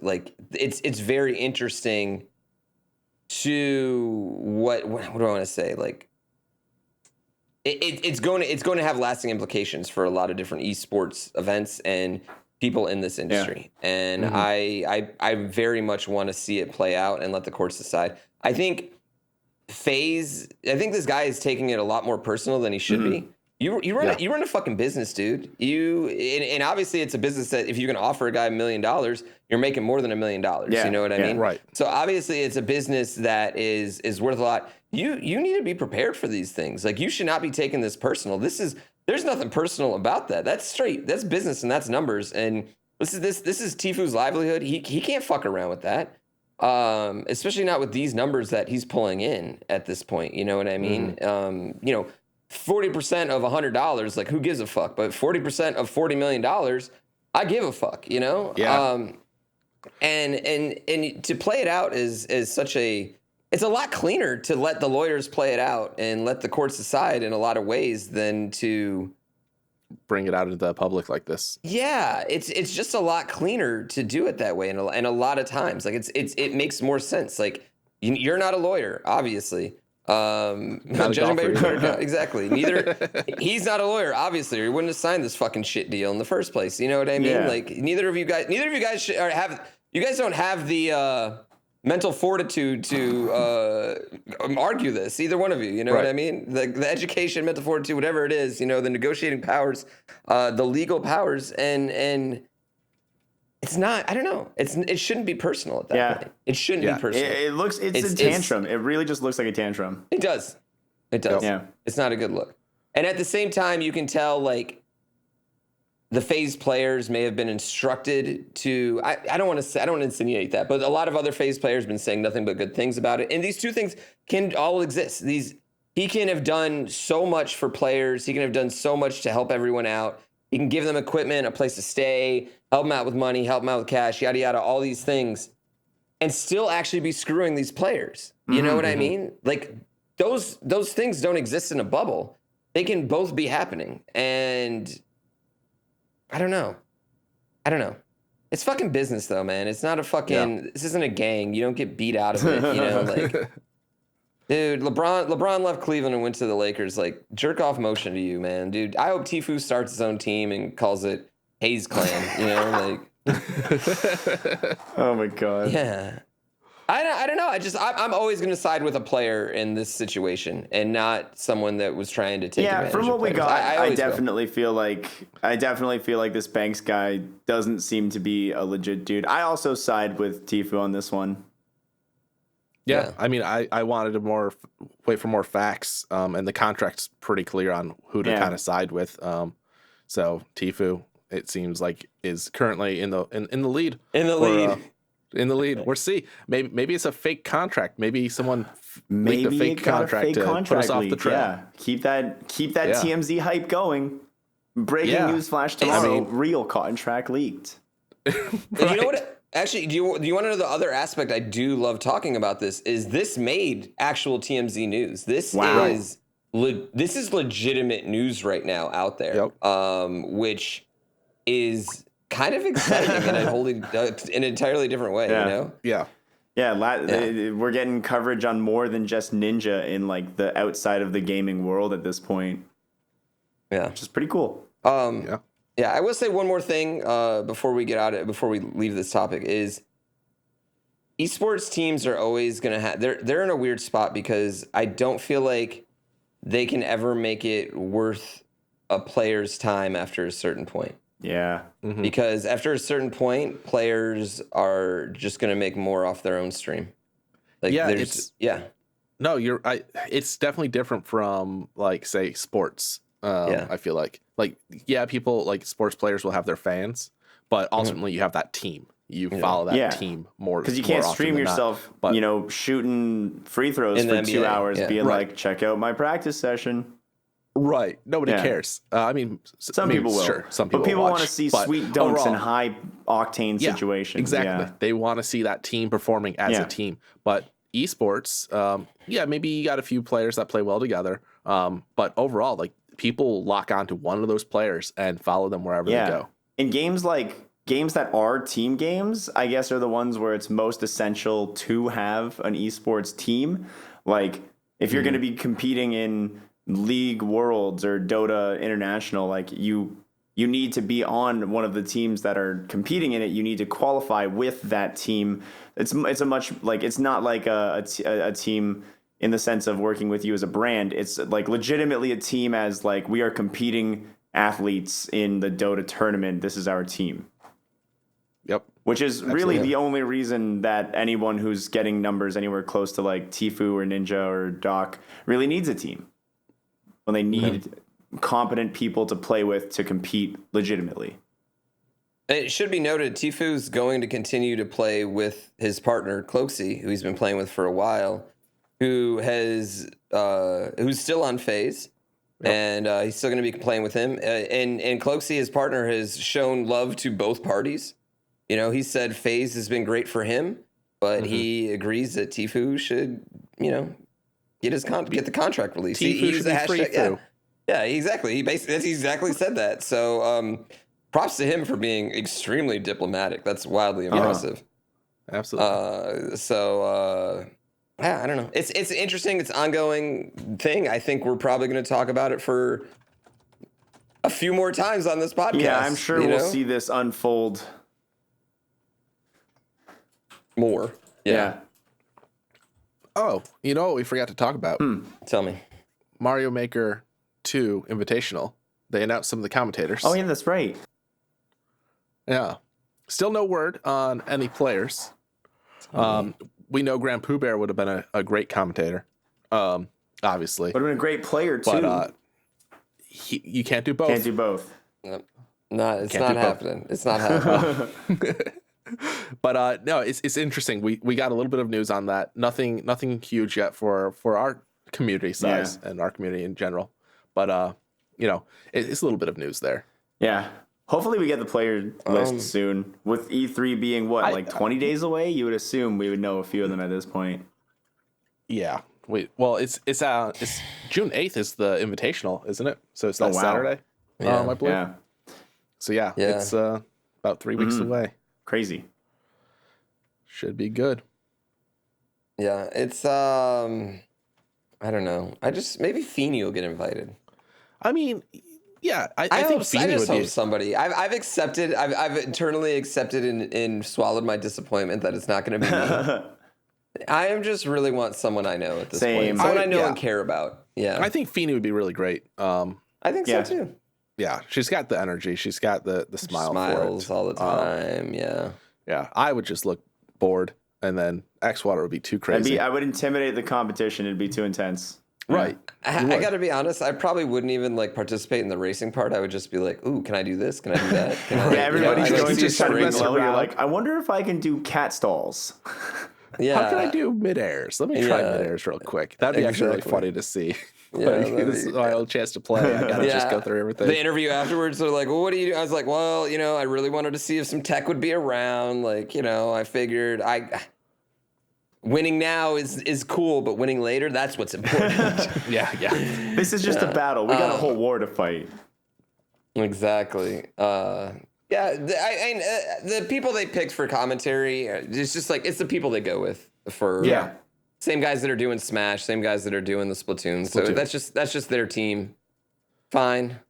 It's very interesting. To what do I want to say? It's going to have lasting implications for a lot of different esports events and people in this industry. Yeah. And I very much want to see it play out and let the courts decide. I think this guy is taking it a lot more personal than he should be. You run a fucking business, dude. And obviously it's a business that if you're gonna offer a guy $1 million, you're making more than $1 million. Yeah, You know what I mean? right. So obviously it's a business that is worth a lot. You need to be prepared for these things. Like, you should not be taking this personal. There's nothing personal about that. That's straight. That's business and that's numbers. And this is Tfue's livelihood. He can't fuck around with that. Especially not with these numbers that he's pulling in at this point. You know what I mean? 40% of $100, like, who gives a fuck? But 40% of $40 million, I give a fuck, you know? Yeah. And to play it out is such it's a lot cleaner to let the lawyers play it out and let the courts decide in a lot of ways than to bring it out into the public like this. Yeah, it's just a lot cleaner to do it that way, and a lot of times, like, it makes more sense. Like, you're not a lawyer, obviously. Judging by your Twitter account, exactly. He's not a lawyer, obviously, or he wouldn't have signed this fucking shit deal in the first place. You know what I mean? Yeah. Like, neither of you guys you guys don't have the mental fortitude to argue this. Either one of you, you know what I mean? The education, mental fortitude, whatever it is, you know, the negotiating powers, the legal powers, and it's not. I don't know. It shouldn't be personal at that point. It shouldn't be personal. It's a tantrum. It really just looks like a tantrum. It does. Yeah. It's not a good look. And at the same time, you can tell, like, the FaZe players may have been instructed to. I don't want to insinuate that, but a lot of other FaZe players have been saying nothing but good things about it. And these two things can all exist. He can have done so much for players. He can have done so much to help everyone out. He can give them equipment, a place to stay, help them out with money, help them out with cash, yada yada, all these things, and still actually be screwing these players. You know what I mean? Like, those things don't exist in a bubble. They can both be happening, and I don't know. It's fucking business, though, man. It's not a fucking. This isn't a gang. You don't get beat out of it. You know, like, dude, LeBron left Cleveland and went to the Lakers. Like, jerk off motion to you, man, dude. I hope Tfue starts his own team and calls it Hayes Clan. You know, like. Oh my god. Yeah. I don't know. I'm always going to side with a player in this situation and not someone that was trying to take advantage of from what we players. got, I definitely will. feel like this Banks guy doesn't seem to be a legit dude. I also side with Tfue on this one. Yeah. I mean, I wanted to wait for more facts, and the contract's pretty clear on who to kind of side with. So Tfue, it seems like, is currently in the lead. In the lead. We'll see. Maybe it's a fake contract. Maybe someone leaked a fake contract to put us off the trail. Yeah. Keep that TMZ hype going. Breaking news flash tomorrow. Real contract leaked. You know what? Actually, do you want to know the other aspect I do love talking about this made actual TMZ news. This is legitimate news right now out there. Yep. Which is kind of exciting in an entirely different way, you know? Yeah. We're getting coverage on more than just Ninja in, like, the outside of the gaming world at this point. Yeah. Which is pretty cool. Yeah, I will say one more thing before we leave this topic is esports teams are always going to have, they're in a weird spot because I don't feel like they can ever make it worth a player's time after a certain point. Yeah. Mm-hmm. Because after a certain point, players are just going to make more off their own stream. Like, No, it's definitely different from, like, say, sports. I feel like people, like, sports players will have their fans, but ultimately you have that team. You follow that team more. Because you can't stream yourself, shooting free throws in for 2 hours, being like, check out my practice session. Right. Nobody cares. I mean, some people will. Sure, some people but people want to see sweet dunks and high octane situations. Exactly. Yeah. They want to see that team performing as a team. But esports, maybe you got a few players that play well together. But overall, like, people lock onto one of those players and follow them wherever they go. In games that are team games, I guess, are the ones where it's most essential to have an esports team. Like, if you're going to be competing in League Worlds or Dota International, like, you need to be on one of the teams that are competing in it. You need to qualify with that team. It's a much, like, it's not like a team in the sense of working with you as a brand. It's like legitimately a team as like we are competing athletes in the Dota tournament. This is our team. Yep. Which is really the only reason that anyone who's getting numbers anywhere close to like Tfue or Ninja or Doc really needs a team. When they need competent people to play with to compete legitimately. It should be noted, Tfue's going to continue to play with his partner, Cloaksy, who he's been playing with for a while, who's still on FaZe, and he's still going to be playing with him. And Cloaksy, his partner, has shown love to both parties. You know, he said FaZe has been great for him, but he agrees that Tfue should, get the contract released. Tfue He should be free through. Yeah, exactly. That's exactly said that. So, props to him for being extremely diplomatic. That's wildly impressive. Absolutely. I don't know. It's interesting. It's an ongoing thing. I think we're probably going to talk about it for a few more times on this podcast. Yeah, I'm sure we'll see this unfold more. Yeah. Oh, you know what we forgot to talk about? Tell me. Mario Maker 2 Invitational. They announced some of the commentators. Oh, yeah, that's right. Yeah. Still no word on any players. We know Grand Pooh Bear would have been a great commentator, obviously. Would have been a great player, too. But you can't do both. Can't do both. No, it's not happening. It's not happening. But no, it's interesting. We got a little bit of news on that. Nothing huge yet for our community size and our community in general. But it's a little bit of news there. Yeah. Hopefully we get the player list soon. With E3 being 20 days away, you would assume we would know a few of them at this point. Yeah. Wait. Well, it's June 8th is the invitational, isn't it? So it's that Saturday. Yeah. I believe. Yeah. So it's about 3 weeks away. Crazy. Should be good. Yeah, it's I don't know. Maybe Feeney will get invited. I mean, yeah, I think Feeney would be somebody. I've accepted. I've internally accepted and swallowed my disappointment that it's not going to be me. I am just really want someone I know at this point. Someone I know and care about. Yeah, I think Feeney would be really great. I think so too. Yeah, she's got the energy. She's got the smiles for it. all the time. Yeah. I would just look bored, and then X-Water would be too crazy. I would intimidate the competition. It'd be too intense. Right. I got to be honest. I probably wouldn't even participate in the racing part. I would just be like, "Ooh, can I do this? Can I do that?" Everybody's going to try to mess low. around. You're like, I wonder if I can do cat stalls. Yeah. How can I do mid-airs? Let me try mid-airs real quick. That'd be actually really funny to see. Yeah, this is my old chance to play. I gotta just go through everything. The interview afterwards, they're like, "Well, what do you do?" I was like, "Well, I really wanted to see if some tech would be around. I figured winning now is cool, but winning later, that's what's important." Yeah. This is just a battle. We got a whole war to fight. Exactly. The people they picked for commentary, it's just it's the people they go with for. Yeah. Same guys that are doing Smash, same guys that are doing the Splatoon. So that's just their team. Fine.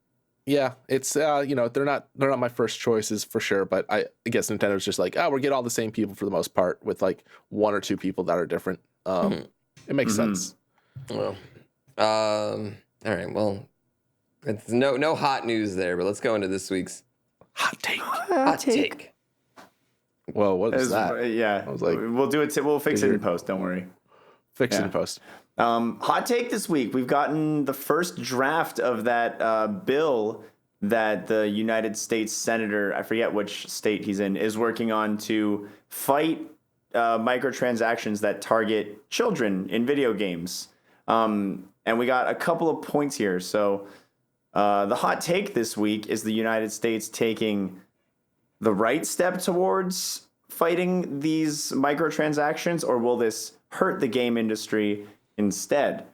Yeah, it's they're not my first choices for sure, but I guess Nintendo's just we get all the same people for the most part, with one or two people that are different. It makes sense. Well, all right. Well, it's no hot news there, but let's go into this week's hot take. Hot take. Well, what is that? Yeah, I was like, we'll do it. We'll fix it in post. Don't worry. Fix it in post. Hot take this week. We've gotten the first draft of that bill that the United States Senator, I forget which state he's in, is working on to fight microtransactions that target children in video games. And we got a couple of points here. So the hot take this week is the United States taking the right step towards fighting these microtransactions, or will this hurt the game industry instead?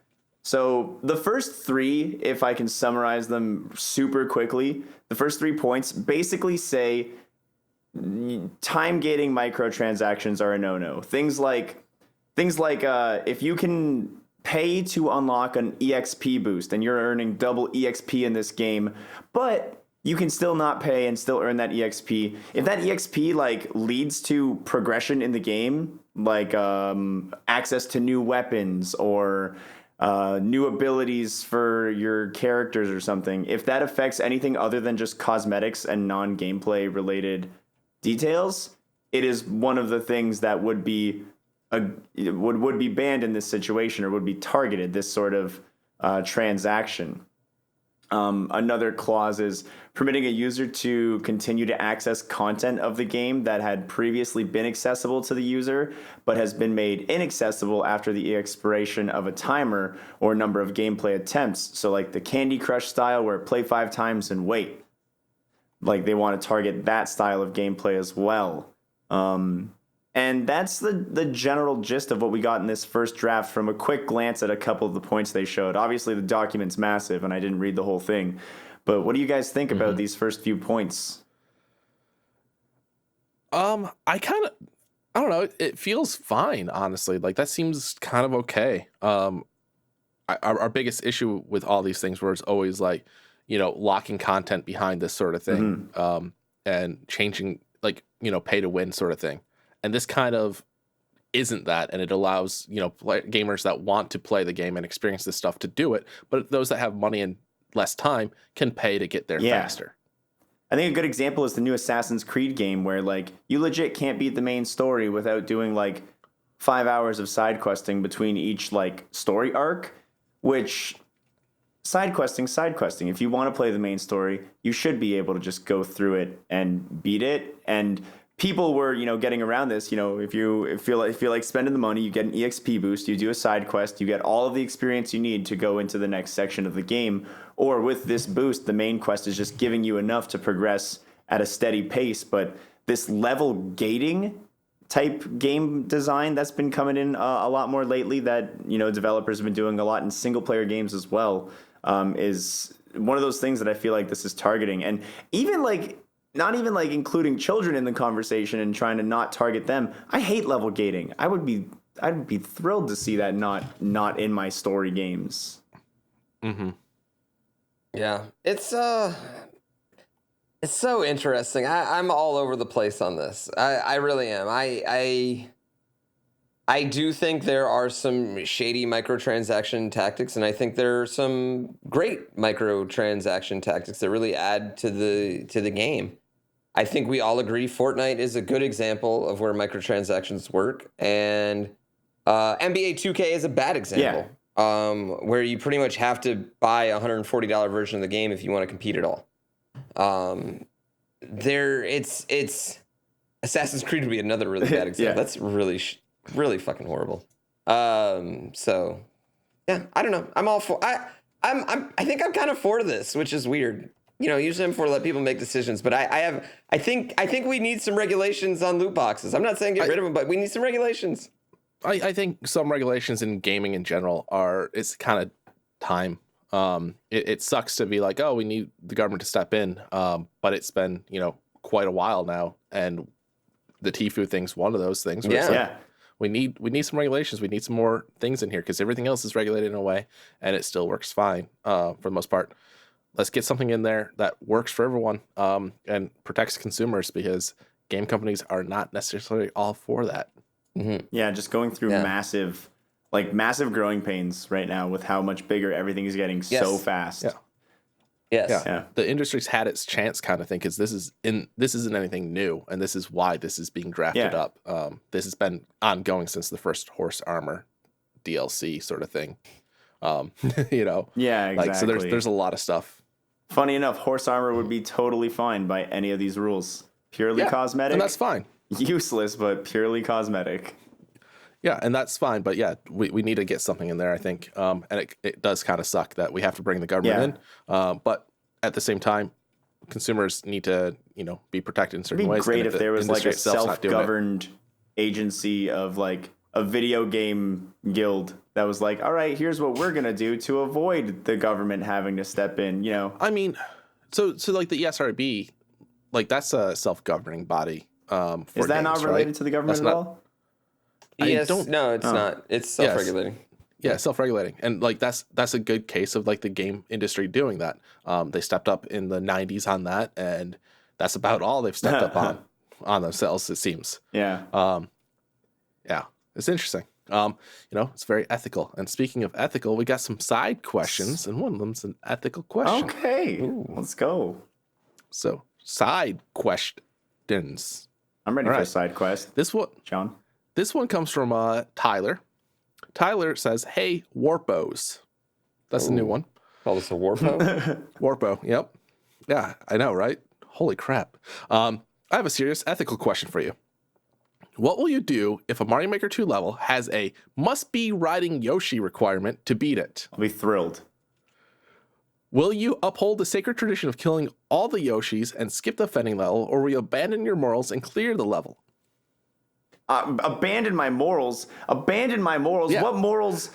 So the first three, if I can summarize them super quickly, the first 3 points basically say time gating microtransactions are a no-no. Things like if you can pay to unlock an EXP boost and you're earning double EXP in this game, but you can still not pay and still earn that EXP. If that EXP leads to progression in the game, like access to new weapons or new abilities for your characters or something, if that affects anything other than just cosmetics and non-gameplay related details, it is one of the things that would be would be banned in this situation, or would be targeted, this sort of transaction. Another clause is permitting a user to continue to access content of the game that had previously been accessible to the user, but has been made inaccessible after the expiration of a timer or number of gameplay attempts. So like the Candy Crush style, where play 5 times and wait. Like they want to target that style of gameplay as well. And that's the general gist of what we got in this first draft from a quick glance at a couple of the points they showed. Obviously, the document's massive, and I didn't read the whole thing. But what do you guys think about these first few points? I don't know. It feels fine, honestly. Like that seems kind of okay. Our biggest issue with all these things was always like, locking content behind this sort of thing, and changing like, pay to win sort of thing. And this kind of isn't that, and it allows gamers that want to play the game and experience this stuff to do it, but those that have money and less time can pay to get there faster. I think a good example is the new Assassin's Creed game, where like you legit can't beat the main story without doing like 5 hours of side questing between each like story arc, which side questing. If you want to play the main story, you should be able to just go through it and beat it. And people were, getting around this. If you feel like spending the money, you get an EXP boost, you do a side quest, you get all of the experience you need to go into the next section of the game. Or with this boost, the main quest is just giving you enough to progress at a steady pace. But this level gating type game design that's been coming in a lot more lately, that developers have been doing a lot in single player games as well, is one of those things that I feel like this is targeting. And even like, not even like including children in the conversation and trying to not target them. I hate level gating. I'd be thrilled to see that not in my story games. Mm-hmm. Yeah, it's so interesting. I'm all over the place on this. I really am. I do think there are some shady microtransaction tactics, and I think there are some great microtransaction tactics that really add to the game. I think we all agree Fortnite is a good example of where microtransactions work, and NBA 2K is a bad example, where you pretty much have to buy a $140 version of the game if you want to compete at all. It's Assassin's Creed would be another really bad example. That's really really fucking horrible. So yeah, I don't know. I'm all for. I think I'm kind of for this, which is weird. Usually I'm for let people make decisions, but I think we need some regulations on loot boxes. I'm not saying get rid of them, but we need some regulations. I think some regulations in gaming in general it's kind of time. It sucks to be like, oh, we need the government to step in, but it's been quite a while now, and the Tfue thing's one of those things. Where we need some regulations. We need some more things in here because everything else is regulated in a way, and it still works fine for the most part. Let's get something in there that works for everyone, and protects consumers, because game companies are not necessarily all for that. Mm-hmm. Yeah, just going through massive growing pains right now with how much bigger everything is getting so fast. Yeah. Yes. Yeah. The industry's had its chance, kind of thing, because this isn't anything new, and this is why this is being drafted up. This has been ongoing since the first Horse Armor DLC sort of thing. Yeah, exactly. So there's a lot of stuff. Funny enough, Horse Armor would be totally fine by any of these rules. Purely cosmetic. And that's fine. Useless, but purely cosmetic. Yeah, and that's fine. But yeah, we need to get something in there, I think. And it does kind of suck that we have to bring the government in. But at the same time, consumers need to, be protected in certain ways. It'd be great if there was like a self-governed agency of like a video game guild that was like, all right, here's what we're going to do to avoid the government having to step in, I mean, so like the ESRB, like that's a self-governing body. Is that not related to the government at all? Yes, no, it's not. It's self-regulating. Yeah, self-regulating. And like that's a good case of like the game industry doing that. They stepped up in the 90s on that, and that's about all they've stepped up on themselves, it seems. Yeah. Yeah, it's interesting. It's very ethical. And speaking of ethical, we got some side questions, and one of them's an ethical question. Okay, let's go. So, side questions. I'm ready All for right. a side quest. This one comes from Tyler. Tyler says, "Hey, Warpos." That's a new one. Call this a Warpo? Warpo. Yep. Yeah, I know, right? Holy crap. I have a serious ethical question for you. What will you do if a Mario Maker 2 level has a must-be riding Yoshi requirement to beat it? I'll be thrilled. Will you uphold the sacred tradition of killing all the Yoshis and skip the fending level, or will you abandon your morals and clear the level? Abandon my morals. Abandon my morals. Yeah. What morals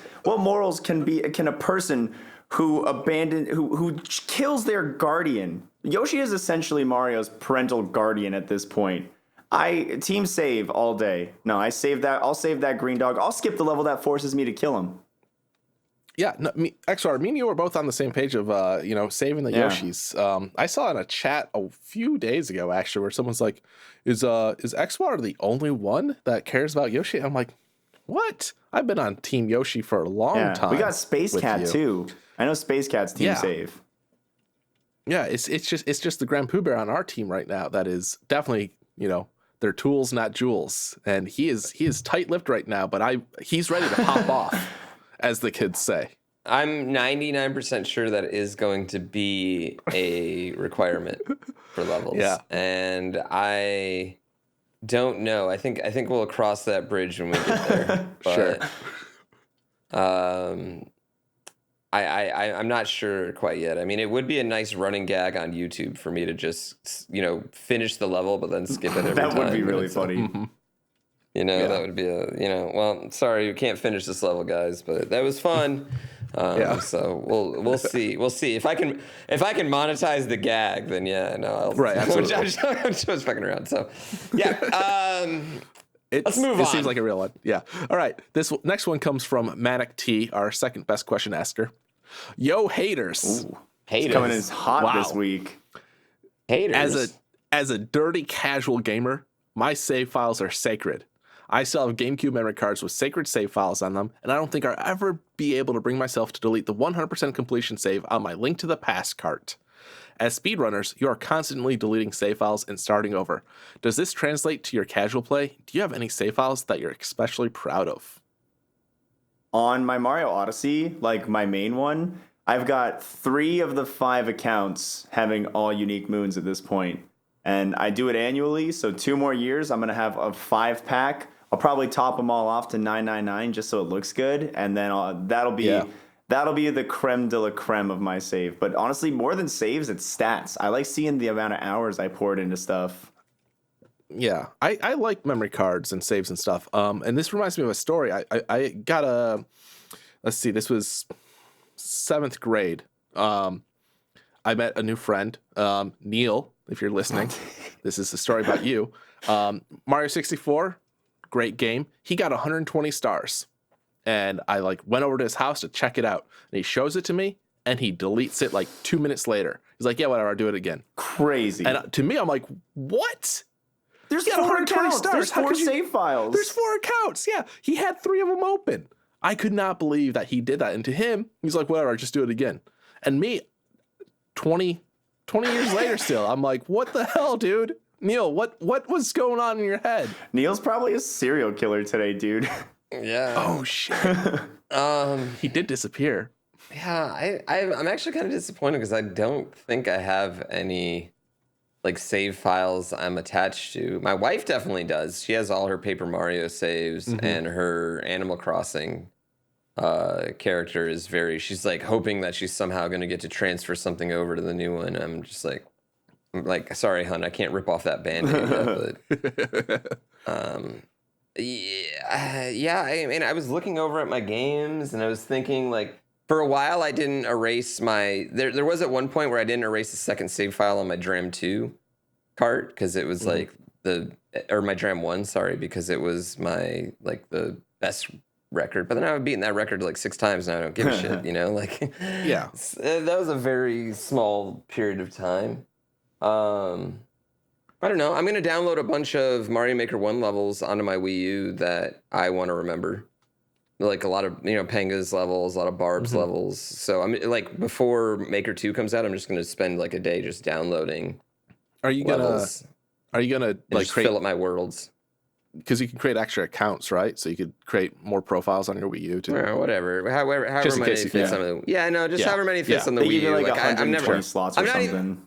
can a person who kills their guardian? Yoshi is essentially Mario's parental guardian at this point. Team save all day. No, I'll save that green dog. I'll skip the level that forces me to kill him. Yeah, no, XR, me and you were both on the same page of, saving the Yoshis. I saw in a chat a few days ago, actually, where someone's like, is XR the only one that cares about Yoshi? I'm like, what? I've been on Team Yoshi for a long time. We got Space Cat, too. I know Space Cat's team save. Yeah, it's just the Grand Pooh Bear on our team right now that is definitely, they're tools, not jewels. And he is tight-lipped right now, but he's ready to pop off, as the kids say. I'm 99% sure that is going to be a requirement for levels. Yeah. And I don't know. I think we'll cross that bridge when we get there. But, Sure. I'm not sure quite yet. I mean, it would be a nice running gag on YouTube for me to just, finish the level, but then skip it every time. That would be really funny. That would be well, sorry, you can't finish this level, guys, but that was fun. So we'll see. We'll see if I can monetize the gag. Then I'll right. Absolutely. I'm just fucking around. So let's move on. It seems like a real one. Yeah. All right. This next one comes from Manic T, our second best question asker. Yo, haters. Ooh, haters coming in hot this week. Haters. As a dirty casual gamer, my save files are sacred. I still have GameCube memory cards with sacred save files on them, and I don't think I'll ever be able to bring myself to delete the 100% completion save on my Link to the Past cart. As speedrunners, you are constantly deleting save files and starting over. Does this translate to your casual play? Do you have any save files that you're especially proud of? On my Mario Odyssey, like my main one, I've got 3 of the 5 accounts having all unique moons at this point. And I do it annually, so 2 more years, I'm going to have a 5-pack. I'll probably top them all off to 999 just so it looks good, and then that'll be the creme de la creme of my save. But honestly, more than saves, it's stats. I like seeing the amount of hours I poured into stuff. Yeah, I like memory cards and saves and stuff. And this reminds me of a story. I got let's see, this was 7th grade. I met a new friend, Neil, if you're listening. This is a story about you. Mario 64, great game. He got 120 stars. And I went over to his house to check it out. And he shows it to me, and he deletes it 2 minutes later. He's like, yeah, whatever, I'll do it again. Crazy. And to me, I'm like, what? There's 4 120 accounts. stars. There's 4 save files. There's 4 accounts. Yeah. He had 3 of them open. I could not believe that he did that. And to him, he's like, whatever, just do it again. And me, 20 years later still, I'm like, what the hell, dude? Neil, what was going on in your head? Neil's probably a serial killer today, dude. Yeah. Oh, shit. He did disappear. Yeah, I'm actually kind of disappointed because I don't think I have any save files I'm attached to. My wife definitely does. She has all her Paper Mario saves, and her Animal Crossing character is she's hoping that she's somehow going to get to transfer something over to the new one. I'm just sorry, hun, I can't rip off that Band-Aid yet, but I mean, I was looking over at my games and I was thinking for a while I didn't erase my there was at one point where I didn't erase the second save file on my Dram 2 cart because it was my Dram 1, sorry, because it was my the best record, but then I've beaten that record 6 times and I don't give a shit, Yeah. That was a very small period of time. I don't know. I'm going to download a bunch of Mario Maker 1 levels onto my Wii U that I want to remember. Like a lot of, Panga's levels, a lot of Barb's levels. So I'm like, before Maker 2 comes out, I'm just going to spend like a day just downloading levels. Are you gonna like fill up my worlds? Because you can create extra accounts, right? So you could create more profiles on your Wii U too. Or whatever. However many fits on the however many fits on the They Wii give you U. like I'm 120 never slots or something.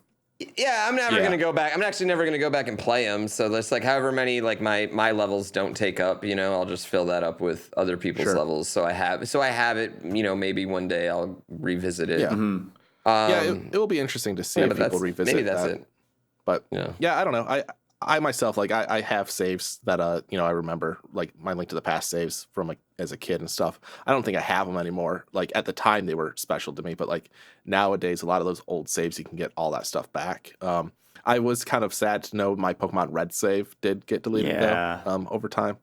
I'm never gonna go back. I'm actually never gonna go back and play them. So there's like however many like my levels don't take up. I'll just fill that up with other people's levels. So I have it. Maybe one day I'll revisit it. Yeah, it will be interesting to see if people revisit. Maybe that's it. But I don't know. I myself, like I have saves that I remember, like my Link to the Past saves from like as a kid and stuff. I don't think I have them anymore. Like at the time they were special to me, but like nowadays a lot of those old saves you can get all that stuff back. I was kind of sad to know my Pokemon Red save did get deleted though, over time,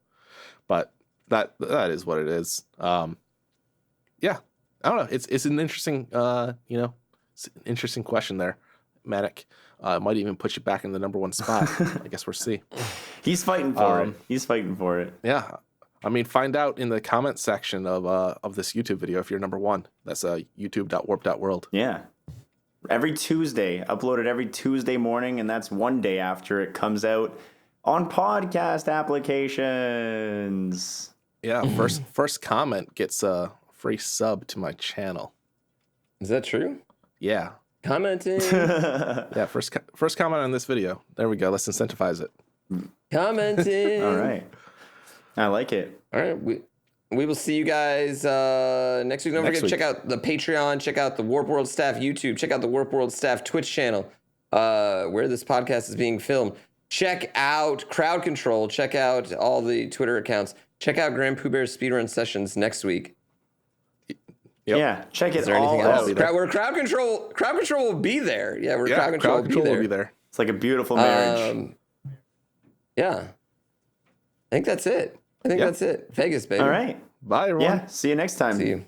but that is what it is. I don't know. It's an interesting it's an interesting question there, Manic. Might even put you back in the number 1 spot. I guess we'll see. He's fighting for it. He's fighting for it. Yeah. I mean, find out in the comment section of this YouTube video if you're number 1. That's youtube.warp.world. Yeah. Every Tuesday. Uploaded every Tuesday morning, and that's one day after it comes out on podcast applications. Yeah. First comment gets a free sub to my channel. Is that true? Yeah. Commenting. Yeah, first comment on this video. There we go. Let's incentivize it. Commenting. All right. I like it. All right. We will see you guys next week. Don't forget to check out the Patreon, check out the Warp World Staff YouTube, check out the Warp World Staff Twitch channel, where this podcast is being filmed. Check out Crowd Control. Check out all the Twitter accounts. Check out Grand Pooh Bear's speedrun sessions next week. Yep. Yeah, check it Is there all anything else? out. Where Crowd Control will be there. Yeah, Crowd Control will be there. It's like a beautiful marriage. Yeah. I think that's it. That's it. Vegas, baby. All right. Bye, everyone. Yeah, see you next time. See you.